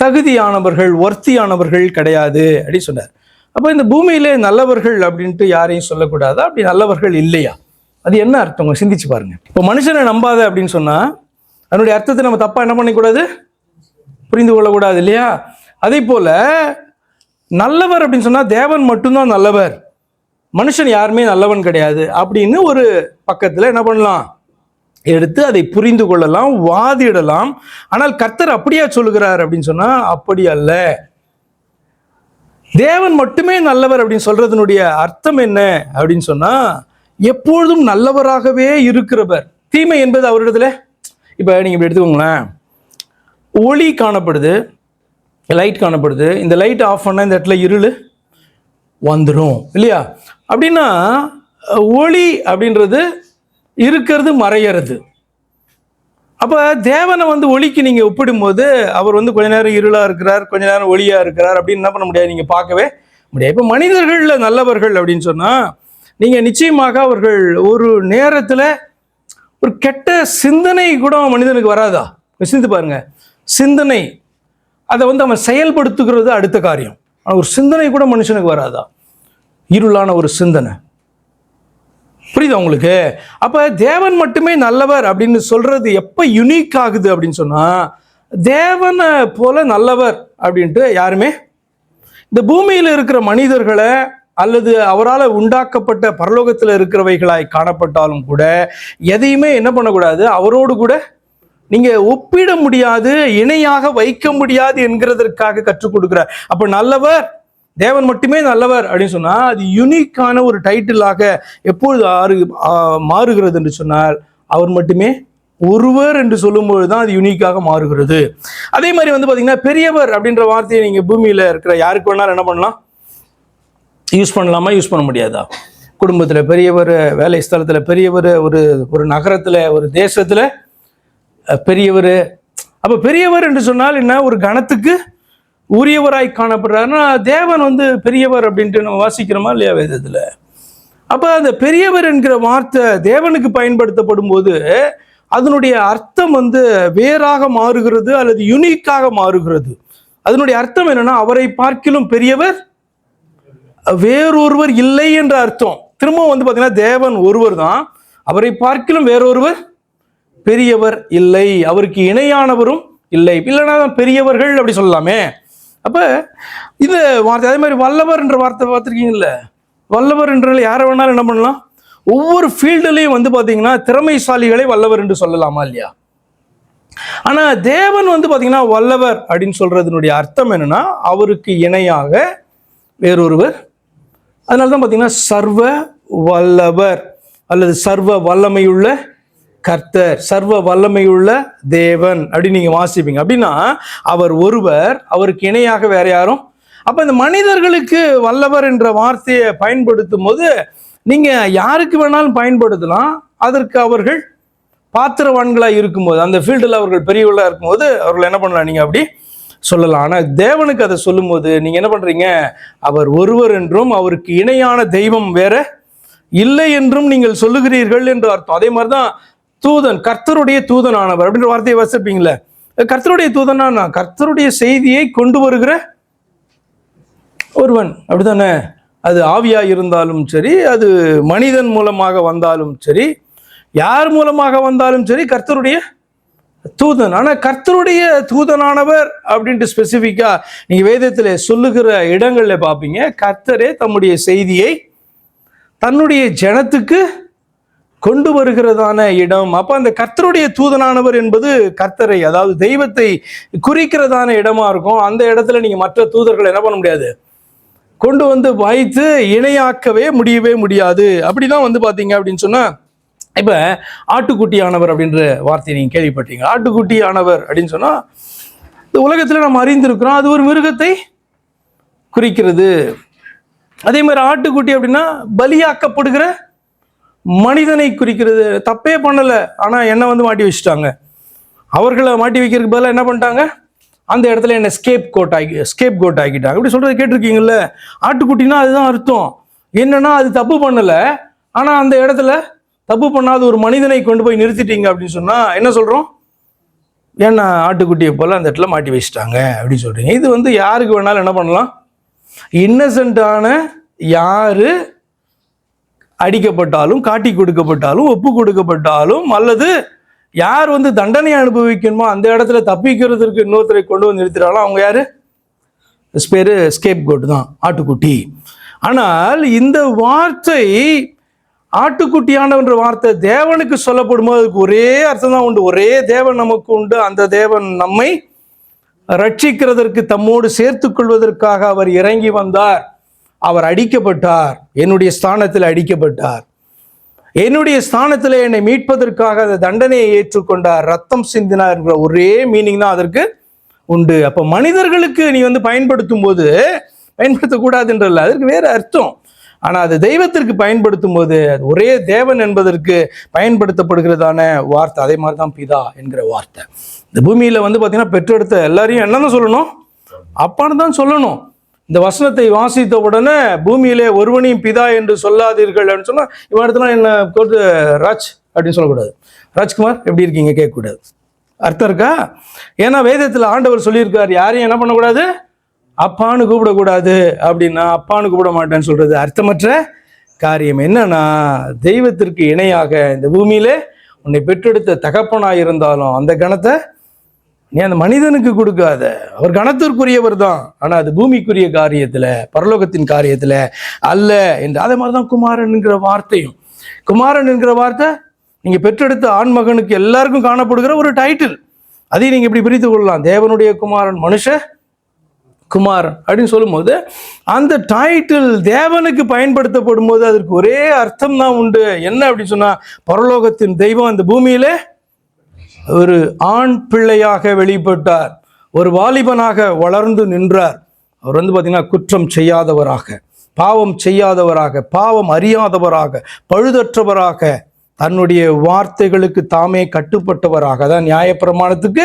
தகுதியானவர்கள், ஒர்த்தியானவர்கள் கிடையாது அப்படின்னு சொன்னார். அப்போ இந்த பூமியிலே நல்லவர்கள் அப்படின்ட்டு யாரையும் சொல்லக்கூடாது. அப்படி நல்லவர்கள் இல்லையா? அது என்ன அர்த்தம் சிந்திச்சு பாருங்க. இப்போ மனுஷனை நம்பாத அப்படின்னு சொன்னா அதனுடைய அர்த்தத்தை நம்ம தப்பா என்ன பண்ணிக்கூடாது? புரிந்து கொள்ளக்கூடாது இல்லையா? அதே போல நல்லவர் அப்படின்னு சொன்னா தேவன் மட்டும்தான் நல்லவர், மனுஷன் யாருமே நல்லவன் கிடையாது அப்படின்னு ஒரு பக்கத்துல என்ன பண்ணலாம்? எடுத்து அதை புரிந்து கொள்ளலாம், வாதிடலாம். ஆனால் கர்த்தர் அப்படியா சொல்லுகிறார் அப்படின்னு சொன்னா அப்படி அல்ல. தேவன் மட்டுமே நல்லவர் அப்படின்னு சொல்றதனுடைய அர்த்தம் என்ன அப்படின்னு சொன்னா எப்பொழுதும் நல்லவராகவே இருக்கிறவர். தீமை என்பது அவரிடத்துல, இப்ப நீங்க இப்படி எடுத்துக்கோங்களேன், ஒளி காணப்படுது, லைட் காணப்படுது, இந்த லைட் ஆஃப் பண்ண இந்த இடத்துல இருள் வந்துடும் இல்லையா? அப்படின்னா ஒளி அப்படின்றது இருக்கிறது, மறையிறது. அப்ப தேவனை ஒளிக்கு நீங்க ஒப்பிடும்போது அவர் கொஞ்ச நேரம் இருளா இருக்கிறார், கொஞ்ச நேரம் ஒளியா இருக்கிறார் அப்படின்னு என்ன பண்ண முடியாது, நீங்க பார்க்கவே முடியாது. இப்ப மனிதர்கள்ல நல்லவர்கள் அப்படின்னு சொன்னா நீங்க நிச்சயமாக அவர்கள் ஒரு நேரத்துல ஒரு கெட்ட சிந்தனை கூட மனிதனுக்கு வராதா? சிந்தித்து பாருங்க. சிந்தனை அதை அவன் செயல்படுத்துகிறது அடுத்த காரியம். ஒரு சிந்தனை கூட மனுஷனுக்கு வராதா? இருளான ஒரு சிந்தனை. புரியுதா உங்களுக்கு? அப்ப தேவன் மட்டுமே நல்லவர் அப்படின்னு சொல்றது எப்ப யுனிக் ஆகுது அப்படின்னு சொன்னா தேவனை போல நல்லவர் அப்படின்ட்டு யாருமே இந்த பூமியில இருக்கிற மனிதர்களை அல்லது அவரால் உண்டாக்கப்பட்ட பரலோகத்தில் இருக்கிறவைகளாய் காணப்பட்டாலும் கூட எதையுமே என்ன பண்ணக்கூடாது, அவரோடு கூட நீங்க ஒப்பிட முடியாது, இணையாக வைக்க முடியாது என்கிறதற்காக கற்றுக் கொடுக்கிறார். அப்ப நல்லவர், தேவன் மட்டுமே நல்லவர் அப்படின்னு சொன்னா அது யூனிக்கான ஒரு டைட்டிலாக எப்பொழுது மாறுகிறது என்று சொன்னால் அவர் மட்டுமே ஒருவர் என்று சொல்லும்போது தான் அது யூனிக்காக மாறுகிறது. அதே மாதிரி வந்து பார்த்தீங்கன்னா பெரியவர் அப்படின்ற வார்த்தையை நீங்கள் பூமியில் இருக்கிற யாருக்கு வேணாலும் என்ன பண்ணலாம், யூஸ் பண்ணலாமா, யூஸ் பண்ண முடியாதா? குடும்பத்தில் பெரியவர், வேலை ஸ்தலத்தில் பெரியவர், ஒரு நகரத்தில், ஒரு தேசத்தில் பெரியவர். அப்போ பெரியவர் என்று சொன்னால் என்ன, ஒரு கணத்துக்கு உரியவராய் காணப்படுறாருன்னா தேவன் வந்து பெரியவர் அப்படின்ட்டு நம்ம வாசிக்கிறோமா இல்லையா வேதத்தில்? அப்போ அந்த பெரியவர் என்கிற வார்த்தை தேவனுக்கு பயன்படுத்தப்படும் போது அதனுடைய அர்த்தம் வந்து வேறாக மாறுகிறது அல்லது யுனிக்காக மாறுகிறது. அதனுடைய அர்த்தம் என்னன்னா, அவரை பார்க்கிலும் பெரியவர் வேறொருவர் இல்லை என்ற அர்த்தம். திரும்பவும் வந்து பார்த்தீங்கன்னா தேவன் ஒருவர் தான், அவரை பார்க்கிலும் வேறொருவர் பெரியவர் இல்லை, அவருக்கு இணையானவரும் இல்லை. இல்லைன்னா பெரியவர்கள் அப்படி சொல்லலாமே. அப்போ இந்த வார்த்தை அதே மாதிரி வல்லவர் என்ற வார்த்தை பார்த்துருக்கீங்கல்ல, வல்லவர் என்றால் யாரை வேணாலும் என்ன பண்ணலாம், ஒவ்வொரு ஃபீல்டுலையும் வந்து பார்த்தீங்கன்னா திறமைசாலிகளை வல்லவர் என்று சொல்லலாமா இல்லையா? ஆனால் தேவன் வந்து பார்த்தீங்கன்னா வல்லவர் அப்படின்னு சொல்றதுனுடைய அர்த்தம் என்னன்னா, அவருக்கு இணையாக வேறொருவர். அதனால தான் பார்த்தீங்கன்னா சர்வ வல்லவர் அல்லது சர்வ வல்லமையுள்ள கர்த்தர், சர்வ வல்லமையுள்ள தேவன் அப்படின்னு நீங்கள் வாசிப்பீங்க. அப்படின்னா அவர் ஒருவர், அவருக்கு இணையாக வேற யாரும். அப்போ இந்த மனிதர்களுக்கு வல்லவர் என்ற வார்த்தையை பயன்படுத்தும் போது நீங்கள் யாருக்கு வேணாலும் பயன்படுத்தலாம். அதற்கு அவர்கள் பாத்திரவான்களாக இருக்கும்போது, அந்த ஃபீல்டில் அவர்கள் பெரியவர்களாக இருக்கும்போது அவர்கள் என்ன பண்ணலாம், நீங்கள் அப்படி சொல்லலாம். ஆனால் தேவனுக்கு அதை சொல்லும்போது நீங்கள் என்ன பண்ணுறீங்க, அவர் ஒருவர் என்றும் அவருக்கு இணையான தெய்வம் வேற இல்லை என்றும் நீங்கள் சொல்லுகிறீர்கள் என்று அர்த்தம். அதே மாதிரி தான் தூதன், கர்த்தருடைய தூதனானவர் அப்படின்ற வார்த்தையை வசிப்பீங்களே. கர்த்தருடைய தூதனா கர்த்தருடைய செய்தியை கொண்டு வருகிற ஒருவன், அப்படித்தானே? அது ஆவியா இருந்தாலும் சரி, அது மனிதன் மூலமாக வந்தாலும் சரி, யார் மூலமாக வந்தாலும் சரி, கர்த்தருடைய தூதன். ஆனால் கர்த்தருடைய தூதனானவர் அப்படின்ட்டு ஸ்பெசிஃபிக்கா நீங்க வேதத்தில் சொல்லுகிற இடங்கள்ல பார்ப்பீங்க. கர்த்தரே தம்முடைய செய்தியை தன்னுடைய ஜனத்துக்கு கொண்டு வருகிறதான இடம். அப்ப அந்த கர்த்தருடைய தூதனானவர் என்பது கர்த்தரை, அதாவது தெய்வத்தை குறிக்கிறதான இடமா இருக்கும். அந்த இடத்துல நீங்க மற்ற தூதர்கள் என்ன பண்ண முடியாது, கொண்டு வந்து வைத்து இணையாக்கவே முடியவே முடியாது. அப்படிதான் வந்து பாத்தீங்க அப்படின்னு சொன்னா, இப்ப ஆட்டுக்குட்டியானவர் அப்படின்ற வார்த்தையை நீங்க கேள்விப்பட்டீங்க. ஆட்டுக்குட்டியானவர் அப்படின்னு சொன்னா இந்த உலகத்துல நம்ம அறிந்திருக்கிறோம், அது ஒரு மிருகத்தை குறிக்கிறது. அதே மாதிரி ஆட்டுக்குட்டி அப்படின்னா பலியாக்கப்படுகிற மனிதனை குறிக்கிறது. தப்பே பண்ணல, ஆனா என்ன வந்து மாட்டி வச்சுட்டாங்க. அவர்களை மாட்டி வைக்கிறதுக்கு பதிலாக என்ன பண்ணிட்டாங்க, அந்த இடத்துல என்ன ஸ்கேப் கோட் ஆகிட்டாங்க. இப்படி சொல்றது கேட்டிருக்கீங்கல்ல. ஆட்டுக்குட்டினா அதுதான் அர்த்தம். என்னன்னா அது தப்பு பண்ணல, ஆனா அந்த இடத்துல தப்பு பண்ணாத ஒரு மனிதனை கொண்டு போய் நிறுத்திட்டீங்க அப்படின்னு சொன்னா என்ன சொல்றோம், ஏன்னா ஆட்டுக்குட்டியை போல அந்த இடத்துல மாட்டி வச்சுட்டாங்க அப்படின்னு சொல்றீங்க. இது வந்து யாருக்கு வேணாலும் என்ன பண்ணலாம், இன்னசென்ட்டான யாரு அடிக்கப்பட்டாலும், காட்டி கொடுக்கப்பட்டாலும், ஒப்பு கொடுக்கப்பட்டாலும், அல்லது யார் வந்து தண்டனை அனுபவிக்கணுமோ அந்த இடத்துல தப்பிக்கிறதுக்கு இன்னொருத்தரை கொண்டு வந்து நிறுத்தினாலும் அவங்க யாரு, பேரு ஸ்கேப் கோட் தான், ஆட்டுக்குட்டி. ஆனால் இந்த வார்த்தை ஆட்டுக்குட்டியானவன்ற வார்த்தை தேவனுக்கு சொல்லப்படும் போது அதுக்கு ஒரே அர்த்தம் தான் உண்டு. ஒரே தேவன் நமக்கு உண்டு. அந்த தேவன் நம்மை ரட்சிக்கிறதற்கு, தம்மோடு சேர்த்துக் கொள்வதற்காக அவர் இறங்கி வந்தார். அவர் அடிக்கப்பட்டார், என்னுடைய ஸ்தானத்தில் அடிக்கப்பட்டார். என்னுடைய ஸ்தானத்தில் என்னை மீட்பதற்காக அந்த தண்டனையை ஏற்றுக்கொண்டார், ரத்தம் சிந்தினார் என்ற ஒரே மீனிங் தான் அதற்கு உண்டு. அப்ப மனிதர்களுக்கு நீ வந்து பயன்படுத்தும் போது பயன்படுத்தக்கூடாதுன்றல்ல, அதற்கு வேற அர்த்தம். ஆனா அது தெய்வத்திற்கு பயன்படுத்தும் போது அது ஒரே தேவன் என்பதற்கு பயன்படுத்தப்படுகிறதான வார்த்தை. அதே மாதிரிதான் பிதா என்கிற வார்த்தை. இந்த பூமியில வந்து பாத்தீங்கன்னா பெற்றெடுத்த எல்லாரையும் என்னன்னு சொல்லணும், அப்பான்னு தான் சொல்லணும். இந்த வசனத்தை வாசித்த உடனே பூமியிலே ஒருவனையும் பிதா என்று சொல்லாதீர்கள் அப்படின்னு சொன்னா இவன் இடத்துல என்ன கோட்டு ராஜ் அப்படின்னு சொல்லக்கூடாது. ராஜ்குமார் எப்படி இருக்கீங்க கேட்கக்கூடாது. அர்த்தம் இருக்கா? ஏன்னா வேதத்தில் ஆண்டவர் சொல்லியிருக்கார், யாரையும் என்ன பண்ணக்கூடாது, அப்பான்னு கூப்பிடக்கூடாது. அப்படின்னா அப்பான்னு கூப்பிட மாட்டேன்னு சொல்றது அர்த்தமற்ற காரியம். என்னன்னா தெய்வத்திற்கு இணையாக இந்த பூமியில உன்னை பெற்றெடுத்த தகப்பனாக இருந்தாலும் அந்த கணத்தை நீ அந்த மனிதனுக்கு கொடுக்காத. அவர் கணத்திற்குரியவர் தான், ஆனா அது பூமிக்குரிய காரியத்துல, பரலோகத்தின் காரியத்துல அல்ல என்று. அதே மாதிரிதான் குமாரன் என்கிற வார்த்தையும். குமாரன் என்கிற வார்த்தை நீங்க பெற்றெடுத்த ஆண்மகனுக்கு எல்லாருக்கும் காணப்படுகிற ஒரு டைட்டில். அதையும் நீங்க இப்படி பிரித்து கொள்ளலாம். தேவனுடைய குமாரன், மனுஷ குமாரன் அப்படின்னு சொல்லும் போது அந்த டைட்டில் தேவனுக்கு பயன்படுத்தப்படும் போது அதற்கு ஒரே அர்த்தம் தான் உண்டு. என்ன அப்படின்னு சொன்னா, பரலோகத்தின் தெய்வம் அந்த பூமியில ஒரு ஆண் பிள்ளையாக வெளிப்பட்டார், ஒரு வாலிபனாக வளர்ந்து நின்றார். அவர் பார்த்தீங்கன்னா குற்றம் செய்யாதவராக, பாவம் செய்யாதவராக, பாவம் அறியாதவராக, பழுதற்றவராக, தன்னுடைய வார்த்தைகளுக்கு தாமே கட்டுப்பட்டவராக, அதான் நியாயப்பிரமாணத்துக்கு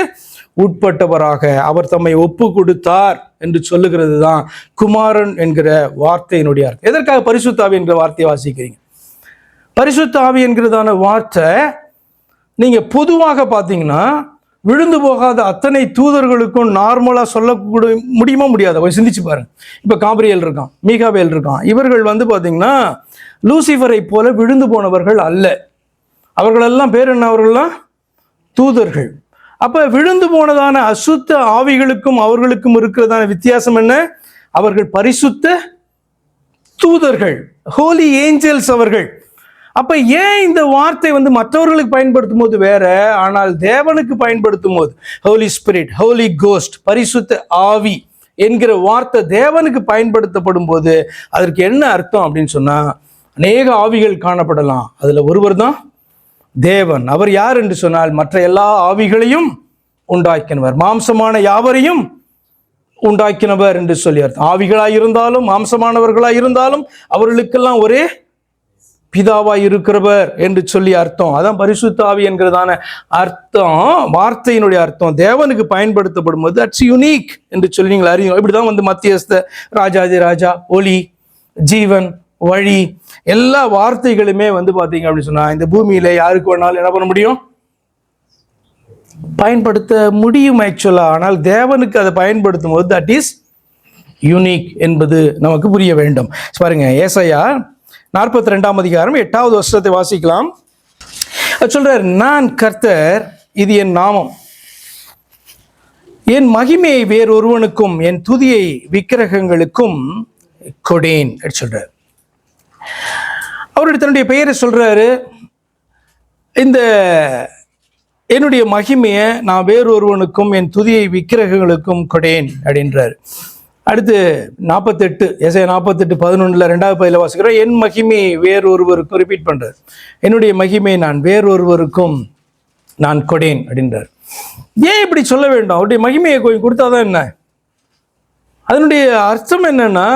உட்பட்டவராக அவர் தம்மை ஒப்பு கொடுத்தார் என்று சொல்லுகிறது தான் குமாரன் என்கிற வார்த்தையினுடைய அர்த்தம். எதற்காக பரிசுத்த ஆவி என்கிற வார்த்தையை வாசிக்கிறீங்க? பரிசுத்த ஆவி என்கிறதான வார்த்தை நீங்க பொதுவாக பார்த்தீங்கன்னா விழுந்து போகாத அத்தனை தூதர்களுக்கும் நார்மலாக சொல்லக்கூட முடியுமா முடியாத? கொஞ்சம் சிந்திச்சு பாருங்க. இப்போ காபிரியல் இருக்கான், மீகாவேல் இருக்கான், இவர்கள் பார்த்தீங்கன்னா லூசிஃபரை போல விழுந்து போனவர்கள் அல்ல. அவர்களெல்லாம் பேர் என்ன? அவர்கள்லாம் தூதர்கள். அப்ப விழுந்து போனதான அசுத்த ஆவிகளுக்கும் அவர்களுக்கும் இருக்கிறதான வித்தியாசம் என்ன? அவர்கள் பரிசுத்த தூதர்கள், ஹோலி ஏஞ்சல்ஸ் அவர்கள். அப்ப ஏன் இந்த வார்த்தை மற்றவர்களுக்கு பயன்படுத்தும் போது வேற, ஆனால் தேவனுக்கு பயன்படுத்தும் போது ஹோலி ஸ்பிரிட், ஹோலி கோஸ்ட், பரிசுத்த ஆவி என்கிற வார்த்தை தேவனுக்கு பயன்படுத்தப்படும் போது அதற்கு என்ன அர்த்தம் அப்படின்னு சொன்னா, அநேக ஆவிகள் காணப்படலாம், அதுல ஒருவர் தான் தேவன். அவர் யார் என்று சொன்னால் மற்ற எல்லா ஆவிகளையும் உண்டாக்கினவர், மாம்சமான யாவரையும் உண்டாக்கினவர் என்று சொல்லி அர்த்தம். ஆவிகளாய் இருந்தாலும் மாம்சமானவர்களாய் இருந்தாலும் அவர்களுக்கெல்லாம் ஒரே பிதாவாய் இருக்கிறவர் என்று சொல்லி அர்த்தம். அதான் பரிசுத்த ஆவி என்கிறதான அர்த்தம், வார்த்தையினுடைய அர்த்தம் தேவனுக்கு பயன்படுத்தப்படும் போது தட்ஸ் யூனிக் என்று சொல்லி நீங்கள் அறியும். இப்படிதான் மத்தியஸ்த, ராஜாதி ராஜா, ஒளி, ஜீவன், வழி, எல்லா வார்த்தைகளுமே பார்த்தீங்க அப்படின்னு சொன்னா இந்த பூமியில யாருக்கு வேணாலும் என்ன பண்ண முடியும்? பயன்படுத்த முடியும் ஆக்சுவலா. ஆனால் தேவனுக்கு அதை பயன்படுத்தும் போது தட் இஸ் யூனிக் என்பது நமக்கு புரிய வேண்டும். பாருங்க, ஏசாயா 42ஆம் அதிகாரம் 8வது வசனத்தை வாசிக்கலாம். சொல்றார், நான் கர்த்தர், இது என் நாமம், என் மகிமையை வேறொருவனுக்கும் என் துதியை விக்கிரகங்களுக்கும் கொடேன் சொல்றார். அவருடைய தன்னுடைய பெயரை சொல்றாரு, இந்த என்னுடைய மகிமையை நான் வேறொருவனுக்கும் என் துதியை விக்கிரகங்களுக்கும் கொடேன் அப்படின்றார். அடுத்து 48, ஏசாயா 48:11 2வது பகுதியில் வாசிக்கிறோம், என் மகிமையை வேறொருவருக்கும் ரிப்பீட் பண்றார், என்னுடைய மகிமையை நான் வேறொருவருக்கும் நான் கொடேன் அப்படின்றார். ஏன் இப்படி சொல்ல வேண்டும்? அவருடைய மகிமையை கொஞ்சம் கொடுத்தாதான் என்ன? அதனுடைய அர்த்தம் என்னன்னா,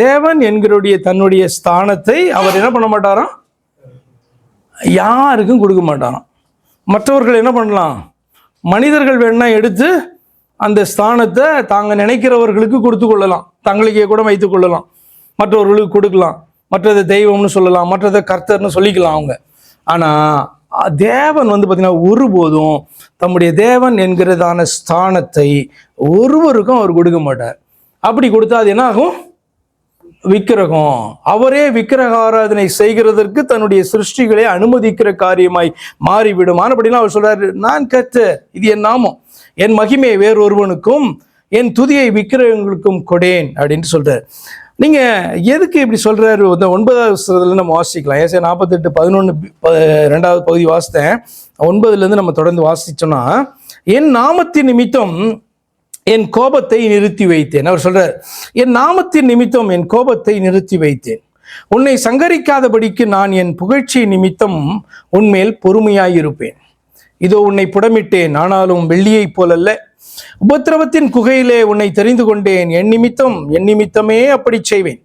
தேவன் என்கிறடைய தன்னுடைய ஸ்தானத்தை அவர் என்ன பண்ண மாட்டாராம்? யாருக்கும் கொடுக்க மாட்டாராம். மற்றவர்கள் என்ன பண்ணலாம்? மனிதர்கள் வேணா எடுத்து அந்த ஸ்தானத்தை தாங்க நினைக்கிறவர்களுக்கு கொடுத்து கொள்ளலாம், தங்களுக்கே கூட வைத்துக் கொள்ளலாம், மற்றவர்களுக்கு கொடுக்கலாம், மற்றதை தெய்வம்னு சொல்லலாம், மற்றதை கர்த்தர்னு சொல்லிக்கலாம் அவங்க. ஆனா தேவன் பார்த்தீங்கன்னா ஒருபோதும் தம்முடைய தேவன் என்கிறதான ஸ்தானத்தை ஒருவருக்கும் அவர் கொடுக்க மாட்டார். அப்படி கொடுத்தா அது என்ன ஆகும்? விக்கிரகம். அவரே விக்கிரக ஆராதனை செய்கிறதற்கு தன்னுடைய சிருஷ்டிகளை அனுமதிக்கிற காரியமாய் மாறிவிடும். ஆனபடினா அவர் சொல்றாரு, நான் கர்த்தர், இது என் நாமம், என் மகிமையை வேறொருவனுக்கும் என் துதியை விக்கிரகங்களுக்கும் கொடேன் அப்படின்னு சொல்றாரு. நீங்க எதுக்கு இப்படி சொல்றாரு? 9வது வசனத்துல நம்ம வாசிக்கலாம். ஏசாயா 48:11 2வது பகுதி வாசித்தேன். 9லேருந்து நம்ம தொடர்ந்து வாசிச்சோம்னா, என் நாமத்தின் நிமித்தம் என் கோபத்தை நிறுத்தி வைத்தேன். அவர் சொல்றார், என் நாமத்தின் நிமித்தம் என் கோபத்தை நிறுத்தி வைத்தேன், உன்னை சங்கரிக்காதபடிக்கு நான் என் புகழ்ச்சி நிமித்தம் உன்மேல் பொறுமையாயிருப்பேன். இதோ உன்னை புடமிட்டேன், ஆனாலும் வெள்ளியை போலல்ல, உபத்திரவத்தின் குகையிலே உன்னை தெரிந்து கொண்டேன், என் நிமித்தமே அப்படி செய்வேன்.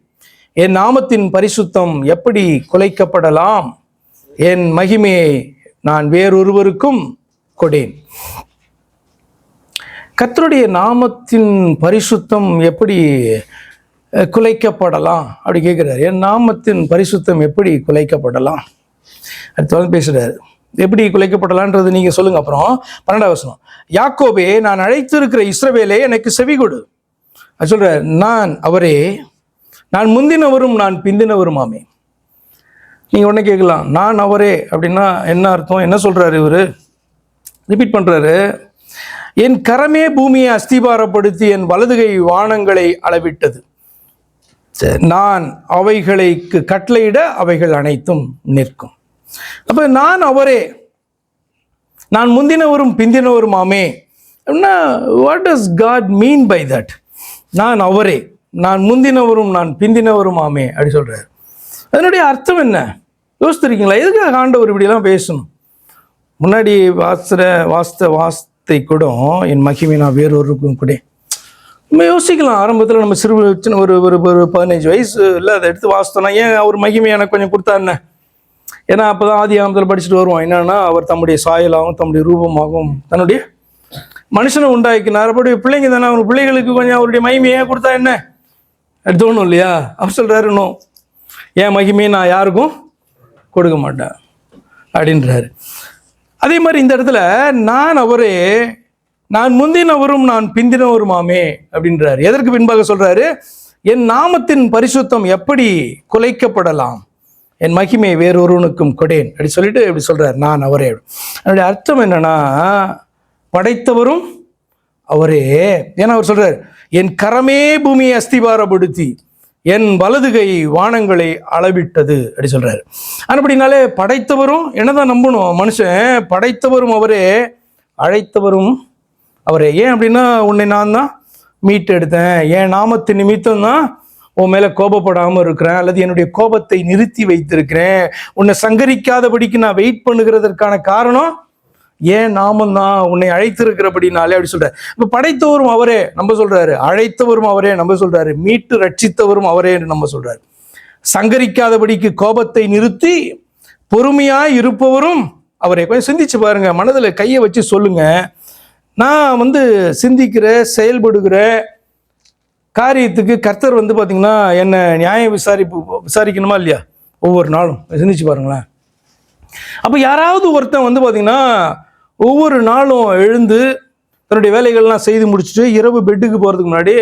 என் நாமத்தின் பரிசுத்தம் எப்படி குலைக்கப்படலாம்? என் மகிமையை நான் வேறொருவருக்கும் கொடேன். கர்த்தருடைய நாமத்தின் பரிசுத்தம் எப்படி குலைக்கப்படலாம் அப்படி கேட்கிறார். என் நாமத்தின் பரிசுத்தம் எப்படி குலைக்கப்படலாம்? அடுத்து பேசுறாரு, எப்படி குலைக்கப்படலான்றது நீங்க சொல்லுங்க. அப்புறம் 12வது வசனம், யாக்கோபே, நான் அழைத்திருக்கிற இஸ்ரவேலே எனக்கு செவி கொடு. அது சொல்ற, நான் அவரே, நான் முந்தினவரும் நான் பிந்தினவருமாமே. நீங்க உடனே கேட்கலாம், நான் அவரே அப்படின்னா என்ன அர்த்தம்? என்ன சொல்றாரு இவரு? ரிப்பீட் பண்றாரு, என் கரமே பூமியை அஸ்திபாரப்படுத்தி என் வலதுகை வானங்களை அளவிட்டது, நான் அவைகளுக்கு கட்டளையிட அவைகள் அனைத்தும் நிற்கும். அப்ப நான் அவரே, நான் முந்தினவரும் பிந்தினவருமாமே. What does God mean by that? நான் அவரே, நான் முந்தினவரும் நான் பிந்தினவருமாமே அப்படி சொல்றாரு. அதனுடைய அர்த்தம் என்ன யோசித்திருக்கீங்களா? எதுக்காக ஆண்டவர் இப்படிலாம் பேசணும்? முன்னாடி வாஸ்தை கூட என் மகிமை நான் வேறொருக்கும் கூட. நம்ம யோசிக்கலாம், ஆரம்பத்தில் நம்ம சின்ன ஒரு ஒரு ஒரு 15 வயசு இல்லை அதை எடுத்து வாசித்தோம்னா, ஏன் அவர் மகிமை எனக்கு கொஞ்சம் கொடுத்தாருன்னு. ஏன்னா அப்போ தான் ஆதி ஆகமத்தில் படிச்சுட்டு வருவோம். என்னன்னா, அவர் தம்முடைய சாயலாகவும் தம்முடைய ரூபமாகவும் தன்னுடைய மனுஷனை உண்டாக்கினார். அப்படி பிள்ளைங்க தானே, அவர் பிள்ளைகளுக்கு கொஞ்சம் அவருடைய மகிமையை ஏன் கொடுத்தா என்ன தோணும் இல்லையா? அவர் சொல்கிறாரு, இன்னும் என் மகிமையை நான் யாருக்கும் கொடுக்க மாட்டேன் அப்படின்றாரு. அதே மாதிரி இந்த இடத்துல நான் முந்தினவரும் நான் பிந்தினவருமாமே அப்படின்றாரு. எதற்கு பின்பாக சொல்றாரு? என் நாமத்தின் பரிசுத்தம் எப்படி குலைக்கப்படலாம், என் மகிமை வேறொருவனுக்கும் கொடேன் அப்படி சொல்லிட்டு எப்படி சொல்றாரு, நான் அவரே. அதனுடைய அர்த்தம் என்னன்னா, படைத்தவரும் அவரே. ஏன்னா அவர் சொல்றாரு, என் கரமே பூமியை அஸ்திபாரப்படுத்தி என் வலதுகை வானங்களை அளவிட்டது அப்படி சொல்றாரு. அப்படினாலே படைத்தவரும் என்னதான் நம்பணும் மனுஷன், படைத்தவரும் அவரே, அழைத்தவரும் அவரே. ஏன் அப்படின்னா, உன்னை நான் தான் மீட்டு எடுத்தேன், என் நாமத்தின் நிமித்தம் தான் உன் மேலே கோபப்படாமல் இருக்கிறேன், அல்லது என்னுடைய கோபத்தை நிறுத்தி வைத்திருக்கிறேன், உன்னை சங்கரிக்காதபடிக்கு நான் வெயிட் பண்ணுகிறதற்கான காரணம் ஏன் நாமம் தான், உன்னை அழைத்திருக்கிறபடினாலே அப்படி சொல்றாரு. இப்போ படைத்தவரும் அவரே நம்ம சொல்றாரு, அழைத்தவரும் அவரே நம்ம சொல்றாரு, மீட்டு ரட்சித்தவரும் அவரே என்று நம்ம சொல்றாரு. சங்கரிக்காதபடிக்கு கோபத்தை நிறுத்தி பொறுமையாய் இருப்பவரும் அவரே. கொஞ்சம் சிந்திச்சு பாருங்க, மனதில் கையை வச்சு சொல்லுங்க, நான் சிந்திக்கிற செயல்படுகிற காரியத்துக்கு கர்த்தர் பார்த்தீங்கன்னா என்ன நியாயம் விசாரிக்கணுமா இல்லையா? ஒவ்வொரு நாளும் சிந்திச்சு பாருங்களேன். அப்போ யாராவது ஒருத்தன் பார்த்தீங்கன்னா ஒவ்வொரு நாளும் எழுந்து தன்னுடைய வேலைகள்லாம் செய்து முடிச்சுட்டு இரவு பெட்டுக்கு போகிறதுக்கு முன்னாடி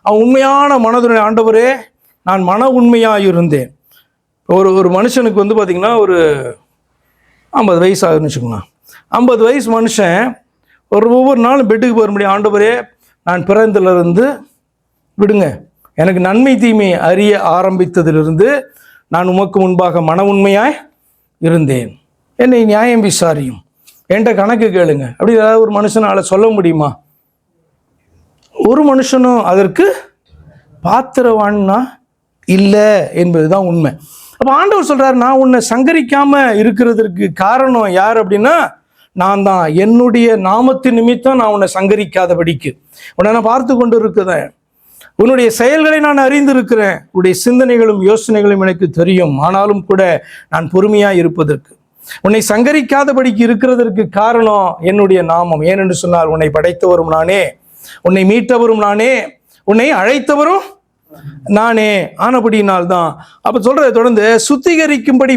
அவன் உண்மையான மனதுடைய, ஆண்டவரே நான் மன உண்மையாக இருந்தேன். ஒரு மனுஷனுக்கு பார்த்தீங்கன்னா ஒரு 50 வயசு ஆகுதுன்னு வச்சுக்கோங்களேன். 50 வயசு மனுஷன் ஒவ்வொரு நாளும் பெட்டுக்கு போகிற முடியும், ஆண்டவரே நான் பிறந்ததிலிருந்து விடுங்க, எனக்கு நன்மை தீமை அறிய ஆரம்பித்ததிலிருந்து நான் உமக்கு முன்பாக மன உண்மையாய் இருந்தேன், என்னை நியாயம் விசாரியும், என்கிட்ட கணக்கு கேளுங்க அப்படி ஏதாவது ஒரு மனுஷனால் சொல்ல முடியுமா? ஒரு மனுஷனும் அதற்கு பாத்திரவான்னா இல்லை என்பதுதான் உண்மை. அப்போ ஆண்டவர் சொல்றாரு, நான் உன்னை சங்கரிக்காம இருக்கிறதற்கு காரணம் யார் அப்படின்னா நான் தான். என்னுடைய நாமத்தின் நிமித்தம் நான் உன்னை சங்கரிக்காதபடிக்கு உன்னை நான் பார்த்து கொண்டு இருக்கிறேன், உன்னுடைய செயல்களை நான் அறிந்திருக்கிறேன், உன்னுடைய சிந்தனைகளும் யோசனைகளும் எனக்கு தெரியும், ஆனாலும் கூட நான் பொறுமையா இருப்பதற்கு, உன்னை சங்கரிக்காதபடிக்கு இருக்கிறதற்கு காரணம் என்னுடைய நாமம். ஏனென்று சொன்னால், உன்னை படைத்தவரும் நானே, உன்னை மீட்டவரும் நானே, உன்னை அழைத்தவரும் நானே. ஆனபடியினால்தான் அப்ப சொல்றதை தொடர்ந்து, சுத்திகரிக்கும்படி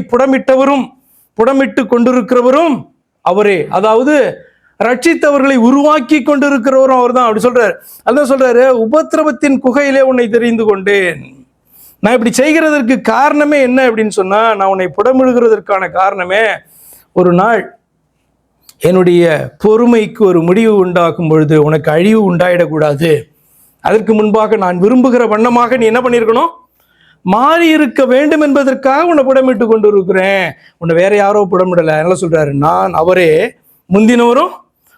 புடமிட்டு கொண்டிருக்கிறவரும் அவரே. அதாவது ரட்சித்தவர்களை உருவாக்கி கொண்டிருக்கிறவரும் அவர் தான் அப்படி சொல்றாரு. அதான் சொல்றாரு, உபத்திரவத்தின் குகையிலே உன்னை தெரிந்து கொண்டேன். நான் இப்படி செய்கிறதற்கு காரணமே என்ன அப்படின்னு சொன்னா, நான் உன்னை புடமிடுகிறதற்கான காரணமே, ஒரு நாள் என்னுடைய பொறுமைக்கு ஒரு முடிவு உண்டாக்கும் பொழுது உனக்கு அழிவு உண்டாயிடக்கூடாது, அதற்கு முன்பாக நான் விரும்புகிற வண்ணமாக நீ என்ன பண்ணியிருக்கணும், மாறி இருக்க வேண்டும் என்பதற்காக உன்னை புடமிட்டு கொண்டு இருக்கிறேன், உன்னை வேற யாரோ புடமிடலை. அதனால சொல்றாரு, நான் அவரே, முந்தினவரும்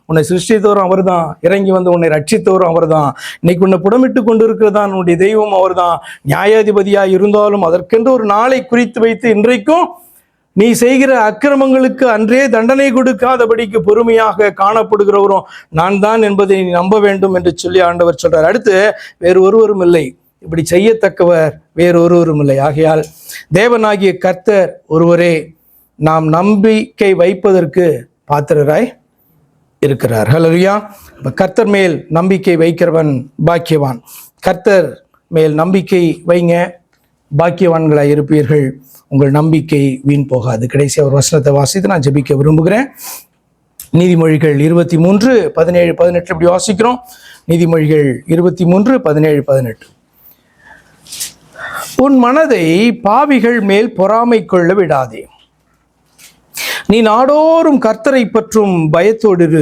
உன்னை சிருஷ்டித்தவரும் அவர் தான், இறங்கி வந்து உன்னை ரட்சித்தவரும் அவர் தான், இன்னைக்கு உன்னை புடமிட்டு கொண்டு இருக்கிறதான் உன்னுடைய தெய்வம் அவர் தான். நியாயாதிபதியாக இருந்தாலும் அதற்கென்று ஒரு நாளை குறித்து வைத்து இன்றைக்கும் நீ செய்கிற அக்கிரமங்களுக்கு அன்றே தண்டனை கொடுக்காதபடிக்கு பொறுமையாக காணப்படுகிறவரும் நான் தான் என்பதை நீ நம்ப வேண்டும் என்று சொல்லி ஆண்டவர் சொல்றார். அடுத்து, வேறு ஒருவரும் இல்லை, இப்படி செய்யத்தக்கவர் வேறு ஒருவரும் இல்லை, ஆகையால் தேவனாகிய கர்த்தர் ஒருவரே நாம் நம்பிக்கை வைப்பதற்கு பாத்திரராய் இருக்கிறார். ஹல்லேலூயா. கர்த்தர் மேல் நம்பிக்கை வைக்கிறவன் பாக்கியவான். கர்த்தர் மேல் நம்பிக்கை வைங்க, பாக்கியவான்களாய் இருப்பீர்கள், உங்கள் நம்பிக்கை வீண் போகாது. கடைசி ஒரு வசனத்தை வாசித்து நான் ஜெபிக்க விரும்புகிறேன். நீதிமொழிகள் 23:17-18 இப்படி வாசிக்கிறோம். நீதிமொழிகள் 23:17-18. உன் மனதை பாவிகள் மேல் பொறாமை கொள்ள விடாதே, நீ நாடோறும் கர்த்தரை பற்றும் பயத்தோடு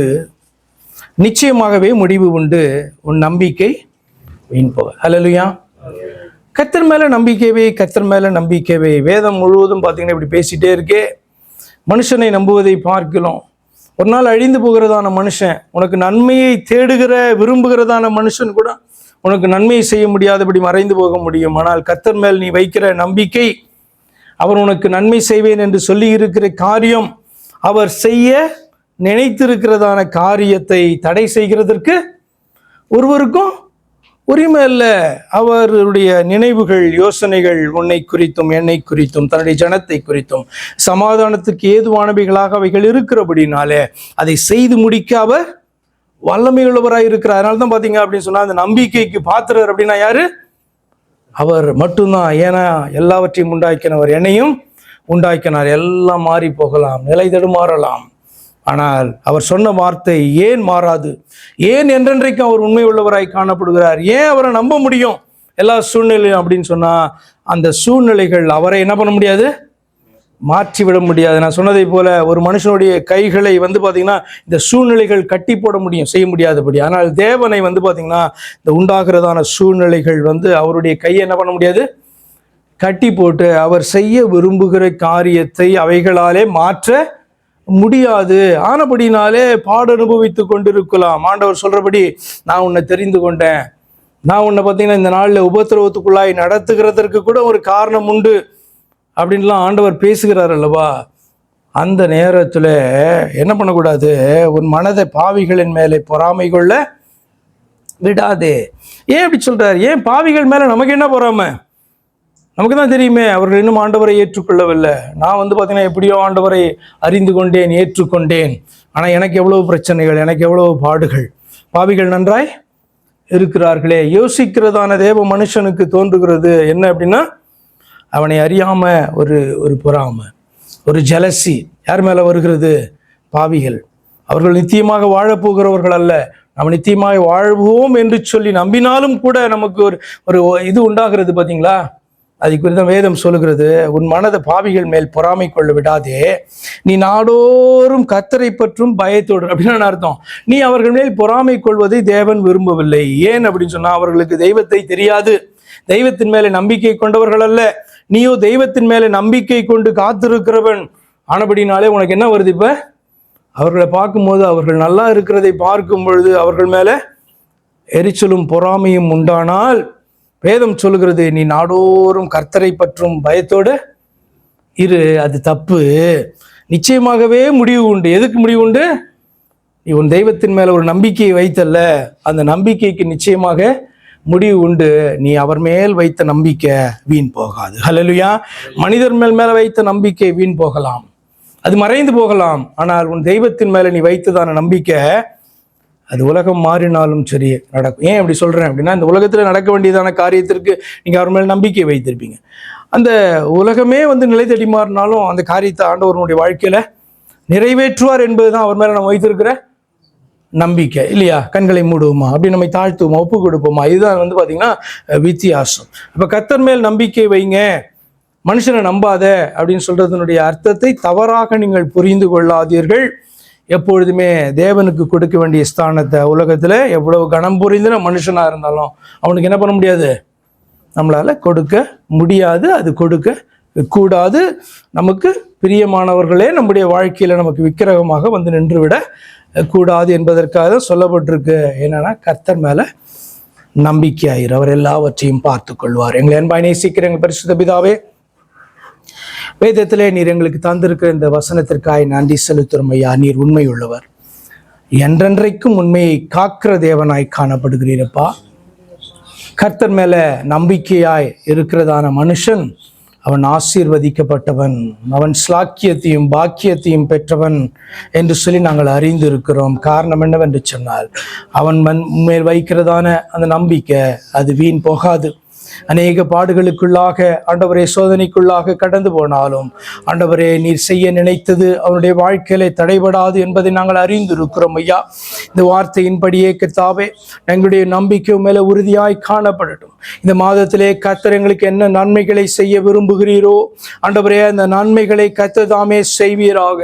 நிச்சயமாகவே முடிவு உண்டு, உன் நம்பிக்கை வீண் போக. ஹல்லேலூயா. கர்த்தர் மேல நம்பிக்கைவே, கர்த்தர் மேல நம்பிக்கைவே. வேதம் முழுவதும் பார்த்தீங்கன்னா இப்படி பேசிட்டே இருக்கே. மனுஷனை நம்புவதை பார்க்கலாம். ஒரு நாள் அழிந்து போகிறதான மனுஷன், உனக்கு நன்மையை தேடுகிற விரும்புகிறதான மனுஷன் கூட உனக்கு நன்மையை செய்ய முடியாதபடி மறைந்து போக முடியும். ஆனால் கர்த்தர் மேல் நீ வைக்கிற நம்பிக்கை, அவர் உனக்கு நன்மை செய்வேன் என்று சொல்லி இருக்கிற காரியம் அவர் செய்ய நினைத்திருக்கிறதான காரியத்தை தடை செய்கிறதற்கு ஒருவருக்கும் உரிமை இல்லை. அவருடைய நினைவுகள், யோசனைகள் உன்னை குறித்தும் என்னை குறித்தும் தன்னுடைய ஜனத்தை குறித்தும் சமாதானத்துக்கு ஏதுவானவைகளாக அவைகள் இருக்கிறபடினாலே அதை செய்து முடிக்க அவர் வல்லமை உள்ளவராக இருக்கிறார். அதனால தான் பார்த்தீங்க அப்படின்னு சொன்னால் அந்த நம்பிக்கைக்கு பாத்திரர் அப்படின்னா யாரு? அவர் மட்டும்தான். ஏன்னா எல்லாவற்றையும் உண்டாக்கினவர், என்னையும் உண்டாக்கினார். எல்லாம் மாறி போகலாம், நிலை தடுமாறலாம், ஆனால் அவர் சொன்ன வார்த்தை ஏன் மாறாது? ஏன் என்றென்றைக்கும் அவர் உண்மை உள்ளவராய் காணப்படுகிறார்? ஏன் அவரை நம்ப முடியும் எல்லா சூழ்நிலையும் அப்படின்னு சொன்னா, அந்த சூழ்நிலைகள் அவரை என்ன பண்ண முடியாது, மாற்றிவிட முடியாது. நான் சொன்னதை போல ஒரு மனுஷனுடைய கைகளை பார்த்தீங்கன்னா இந்த சூழ்நிலைகள் கட்டி போட முடியும், செய்ய முடியாதபடி. ஆனால் தேவனை பார்த்தீங்கன்னா இந்த உண்டாகிறதான சூழ்நிலைகள் அவருடைய கையை என்ன பண்ண முடியாது, கட்டி போட்டு அவர் செய்ய விரும்புகிற காரியத்தை அவைகளாலே மாற்ற முடியாது. ஆனபடினாலே பாடு அனுபவித்து கொண்டிருக்கலாம். ஆண்டவர் சொல்றபடி, நான் உன்னை தெரிந்து கொண்டேன், நான் உன்னை பார்த்தீங்கன்னா இந்த நாளில் உபத்திரவத்துக்குள்ளாய் நடத்துகிறதற்கு கூட ஒரு காரணம் உண்டு அப்படின்லாம் ஆண்டவர் பேசுகிறார் அல்லவா? அந்த நேரத்தில் என்ன பண்ணக்கூடாது, உன் மனதை பாவிகளின் மேலே பொறாமை கொள்ள விடாதே. ஏன் அப்படி சொல்றார்? ஏன் பாவிகள் மேலே நமக்கு என்ன பொறாமை? நமக்கு தான் தெரியுமே அவர்கள் இன்னும் ஆண்டவரை ஏற்றுக்கொள்ளவில்லை. நான் பார்த்தீங்கன்னா எப்படியோ ஆண்டவரை அறிந்து கொண்டேன், ஏற்றுக்கொண்டேன், ஆனால் எனக்கு எவ்வளவு பிரச்சனைகள், எனக்கு எவ்வளவு பாடுகள். பாவிகள் நன்றாய் இருக்கிறார்களே. யோசிக்கிறதான தேவ மனுஷனுக்கு தோன்றுகிறது என்ன அப்படின்னா, அவனை அறியாம ஒரு பொறாமை, ஒரு ஜெலசி யார் மேலே வருகிறது? பாவிகள். அவர்கள் நித்தியமாக வாழப்போகிறவர்கள் அல்ல. நம்ம நித்தியமாக வாழ்வோம் என்று சொல்லி நம்பினாலும் கூட நமக்கு ஒரு இது உண்டாகிறது பார்த்தீங்களா? அது குறித்த வேதம் சொல்லுகிறது, உன் மனதை பாவிகள் மேல் பொறாமை கொள்ள விடாதே, நீ நாடோறும் கர்த்தரை பற்றும் பயத்தோடு. அப்படின்னு அர்த்தம், நீ அவர்கள் மேல் பொறாமை கொள்வதை தேவன் விரும்பவில்லை. ஏன் அப்படின்னு சொன்னா, அவர்களுக்கு தெய்வத்தை தெரியாது, தெய்வத்தின் மேலே நம்பிக்கை கொண்டவர்கள் அல்ல. நீயோ தெய்வத்தின் மேலே நம்பிக்கை கொண்டு காத்திருக்கிறவன். ஆனபடினாலே உனக்கு என்ன வருது? இப்ப அவர்களை பார்க்கும்போது, அவர்கள் நல்லா இருக்கிறதை பார்க்கும் பொழுது அவர்கள் மேலே எரிச்சலும் பொறாமையும் உண்டானால், வேதம் சொல்லுகிறது, நீ நாடோறும் கர்த்தரை பற்றும் பயத்தோடு இரு. அது தப்பு. நிச்சயமாகவே முடிவு உண்டு. எதுக்கு முடிவு உண்டு? நீ உன் தெய்வத்தின் மேல ஒரு நம்பிக்கையை வைத்தல்ல, அந்த நம்பிக்கைக்கு நிச்சயமாக முடிவு உண்டு. நீ அவர் மேல் வைத்த நம்பிக்கை வீண் போகாது. ஹல்லேலூயா. மனிதர் மேல வைத்த நம்பிக்கை வீண் போகலாம், அது மறைந்து போகலாம். ஆனால் உன் தெய்வத்தின் மேல நீ வைத்ததான நம்பிக்கை, அது உலகம் மாறினாலும் சரி நடக்கும். ஏன் அப்படி சொல்கிறேன் அப்படின்னா, இந்த உலகத்தில் நடக்க வேண்டியதான காரியத்திற்கு நீங்கள் அவர் மேலே நம்பிக்கை வைத்திருப்பீங்க. அந்த உலகமே நிலை தடி மாறினாலும் அந்த காரியத்தை ஆண்டவருடைய வாழ்க்கையில் நிறைவேற்றுவார் என்பது தான் அவர் மேலே நம்ம வைத்திருக்கிற நம்பிக்கை, இல்லையா? கண்களை மூடுவோமா, அப்படி நம்மை தாழ்த்துவோமா, ஒப்பு கொடுப்போமா? இதுதான் பார்த்தீங்கன்னா வித்தியாசம். அப்போ கர்த்தர் மேல் நம்பிக்கை வைங்க, மனுஷனை நம்பாத அப்படின்னு சொல்றதனுடைய அர்த்தத்தை தவறாக நீங்கள் புரிந்து கொள்ளாதீர்கள். எப்பொழுதுமே தேவனுக்கு கொடுக்க வேண்டிய ஸ்தானத்தை உலகத்தில் எவ்வளவு கனம் புரிந்தின மனுஷனாக இருந்தாலும் அவனுக்கு என்ன பண்ண முடியாது, நம்மளால் கொடுக்க முடியாது, அது கொடுக்க கூடாது. நமக்கு பிரியமானவர்களே நம்முடைய வாழ்க்கையில் நமக்கு விக்கிரகமாக நின்றுவிட கூடாது என்பதற்காக சொல்லப்பட்டிருக்கு. என்னன்னா, கர்த்தர் மேலே நம்பிக்கையாயிரு, அவர் எல்லாவற்றையும் பார்த்து கொள்வார். எங்களை அன்பாய் நேசிக்கிற எங்கள் பரிசுத்த பிதாவே, வேதத்திலே நீர் எங்களுக்கு தந்திருக்கிற இந்த வசனத்திற்காய் நன்றி செலுத்துறோம் ஐயா. நீர் உண்மை உள்ளவர், என்றென்றைக்கும் உண்மையை காக்கிற தேவனாய் காணப்படுகிறீரப்பா. கர்த்தர் மேல நம்பிக்கையாய் இருக்கிறதான மனுஷன் அவன் ஆசீர்வதிக்கப்பட்டவன், அவன் ஸ்லாக்கியத்தையும் பாக்கியத்தையும் பெற்றவன் என்று சொல்லி நாங்கள் அறிந்து இருக்கிறோம். காரணம் என்னவென்று சொன்னால், அவன் மேல் வைக்கிறதான அந்த நம்பிக்கை அது வீண் போகாது. அநேக பாடுகளுக்குள்ளாக ஆண்டவரே, சோதனைக்குள்ளாக கடந்து போனாலும் ஆண்டவரே, நீர் செய்ய நினைத்தது அவனுடைய வாழ்க்கையில தடைபடாது என்பதை நாங்கள் அறிந்திருக்கிறோம் ஐயா. இந்த வார்த்தையின்படியே கர்த்தாவே, எங்களுடைய நம்பிக்கை மேல உறுதியாய் காணப்படட்டும். இந்த மாதத்திலே கர்த்தர் எங்களுக்கு என்ன நன்மைகளை செய்ய விரும்புகிறீரோ ஆண்டவரே, அந்த நன்மைகளை கர்த்தர் தாமே செய்வீராக.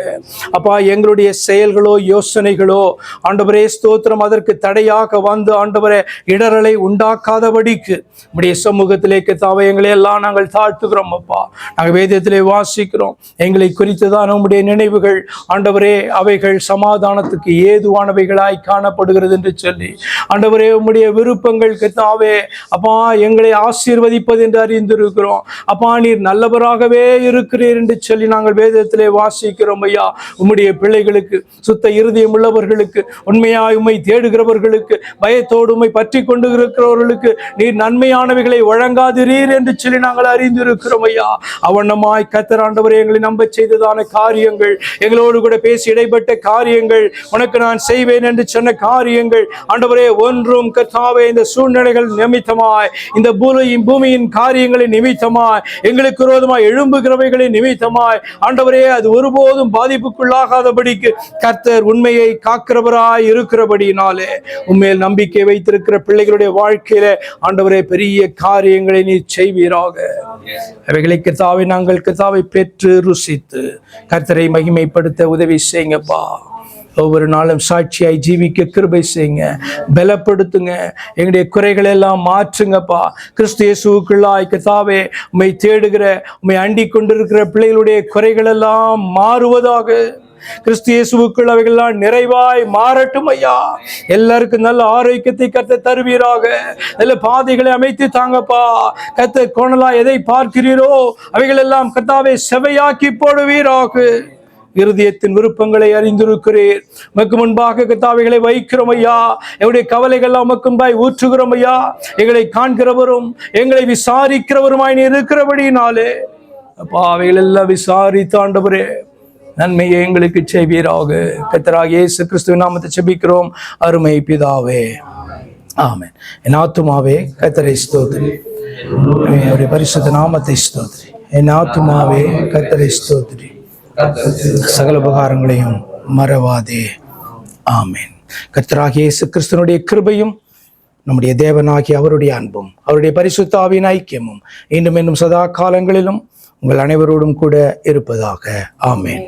அப்பா, எங்களுடைய செயல்களோ யோசனைகளோ ஆண்டவரே ஸ்தோத்திரம், அதற்கு தடையாக ஆண்டவரே இடரலை உண்டாக்காதபடிக்கு உம்முடைய சமூகத்திலே கர்த்தாவே எங்களை எல்லாம் நாங்கள் தாழ்த்துகிறோம் அப்பா. நாங்கள் வேதத்திலே வாசிக்கிறோம், எங்களை குறித்துதான் உம்முடைய நினைவுகள் ஆண்டவரே அவைகள் சமாதானத்துக்கு ஏதுவானவைகளாய் காணப்படுகிறது என்று சொல்லி, ஆண்டவரே உம்முடைய விருப்பங்கள் கர்த்தாவே அப்பா எங்களை ஆசீர்வதிப்பது என்று அறிந்திருக்கிறோம் அப்பா. நீர் நல்லவராகவே இருக்கிறீர் என்று சொல்லி நாங்கள் வேதத்திலே வாசிக்கிறோம் ஐயா. உம்முடைய பிள்ளைகளுக்கு, சுத்த இருதயம் உள்ளவர்களுக்கு, உண்மையாய் உம்மை தேடுகிறவர்களுக்கு, பயத்தோடு உம்மை பற்றி கொண்டு இருக்கிறவர்களுக்கு நீர் நன்மையானவைகளை வழங்காதிரீர் என்று சொல்லி நாங்கள் அறிந்திருக்கிறோம் ஐயா. அவண்ணமாய் கர்த்தர் ஆண்டவரே எங்களை நம்ப செய்ததான காரியங்கள், எங்களோடு கூட பேசி இடைப்பட்ட காரியங்கள், உனக்கு நான் செய்வேன் என்று சொன்ன காரியங்கள் ஆண்டவரே ஒன்றும் கர்த்தாவே இந்த சூழ்நிலைகள் நிமித்தமாய், இந்த பூமியின் காரியங்களின் நிமித்தமாய், எங்களுக்கு விரோதமாய் எழும்புகிறவைகளின் நிமித்தமாய் ஆண்டவரே அது ஒருபோதும் பாதிப்புக்குள்ளாகாதபடிக்கு கர்த்தர் உண்மையை காக்கிறவராய் இருக்கிறபடியினாலே உண்மையில் நம்பிக்கை வைத்திருக்கிற பிள்ளைகளுடைய வாழ்க்கையில ஆண்டவரே பெரிய காரியங்களை நீ செய்வீராக. அவைகளை கர்த்தாவை நாங்கள் கர்த்தாவை பெற்று ருசித்து கர்த்தரை மகிமைப்படுத்த உதவி செய்யுங்கப்பா. ஒவ்வொரு நாளும் சாட்சியாய் ஜீவிக்க கிருபை செய்யுங்க, பலப்படுத்துங்க, எங்களுடைய குறைகளை எல்லாம் மாற்றுங்கப்பா. கிறிஸ்து இயேசுவுக்குள்ளாய் கர்த்தாவே உம்மை தேடுகிற, உம்மை அண்டிக் கொண்டிருக்கிற பிள்ளைகளுடைய குறைகள் எல்லாம் மாறுவதாக. கிறிஸ்து இயேசுவுக்குள் அவைகள்லாம் நிறைவாய் மாறட்டும் ஐயா. எல்லாருக்கும் நல்ல ஆரோக்கியத்தை கர்த்தர் தருவீராக. நல்ல பாதைகளை அமைத்து தாங்கப்பா. கர்த்தர் கோணலா எதை பார்க்கிறீரோ அவைகள் எல்லாம் கர்த்தாவே செவையாக்கி போடுவீராக. இருதயத்தின் விருப்பங்களை அறிந்திருக்கிறீர். உமக்கு முன்பாக கர்த்தாவைகளை வைக்கிறோம் ஐயா. எங்களுடைய கவலைகள் உமக்கு முன்பாய் ஊற்றுகிறோம் ஐயா. எங்களை காண்கிறவரும் எங்களை விசாரிக்கிறவருமாய் நீர் இருக்கிறபடினாலே அப்பா அவைகள் எல்லாம் விசாரித்து ஆண்டவரே நன்மையை எங்களுக்கு செய்வீராக. கர்த்தராகிய இயேசு கிறிஸ்துவின் நாமத்தை ஜெபிக்கிறோம் அருமை பிதாவே, ஆமென். என் ஆத்துமாவே கர்த்தரை ஸ்தோத்திரி, அவருடைய பரிசுத்த நாமத்தை ஸ்தோத்திரி. என் ஆத்துமாவே கர்த்தரை ஸ்தோத்திரி, சகல உபகாரங்களையும் மறவாதே. ஆமென். கர்த்தராகிய இயேசு கிறிஸ்துவினுடைய கிருபையும் நம்முடைய தேவனாகிய அவருடைய அன்பும் அவருடைய பரிசுத்த ஆவியின் ஐக்கியமும் இன்னும் இன்னும் சதா காலங்களிலும் உங்கள் அனைவரோடும் கூட இருப்பதாக. ஆமென்.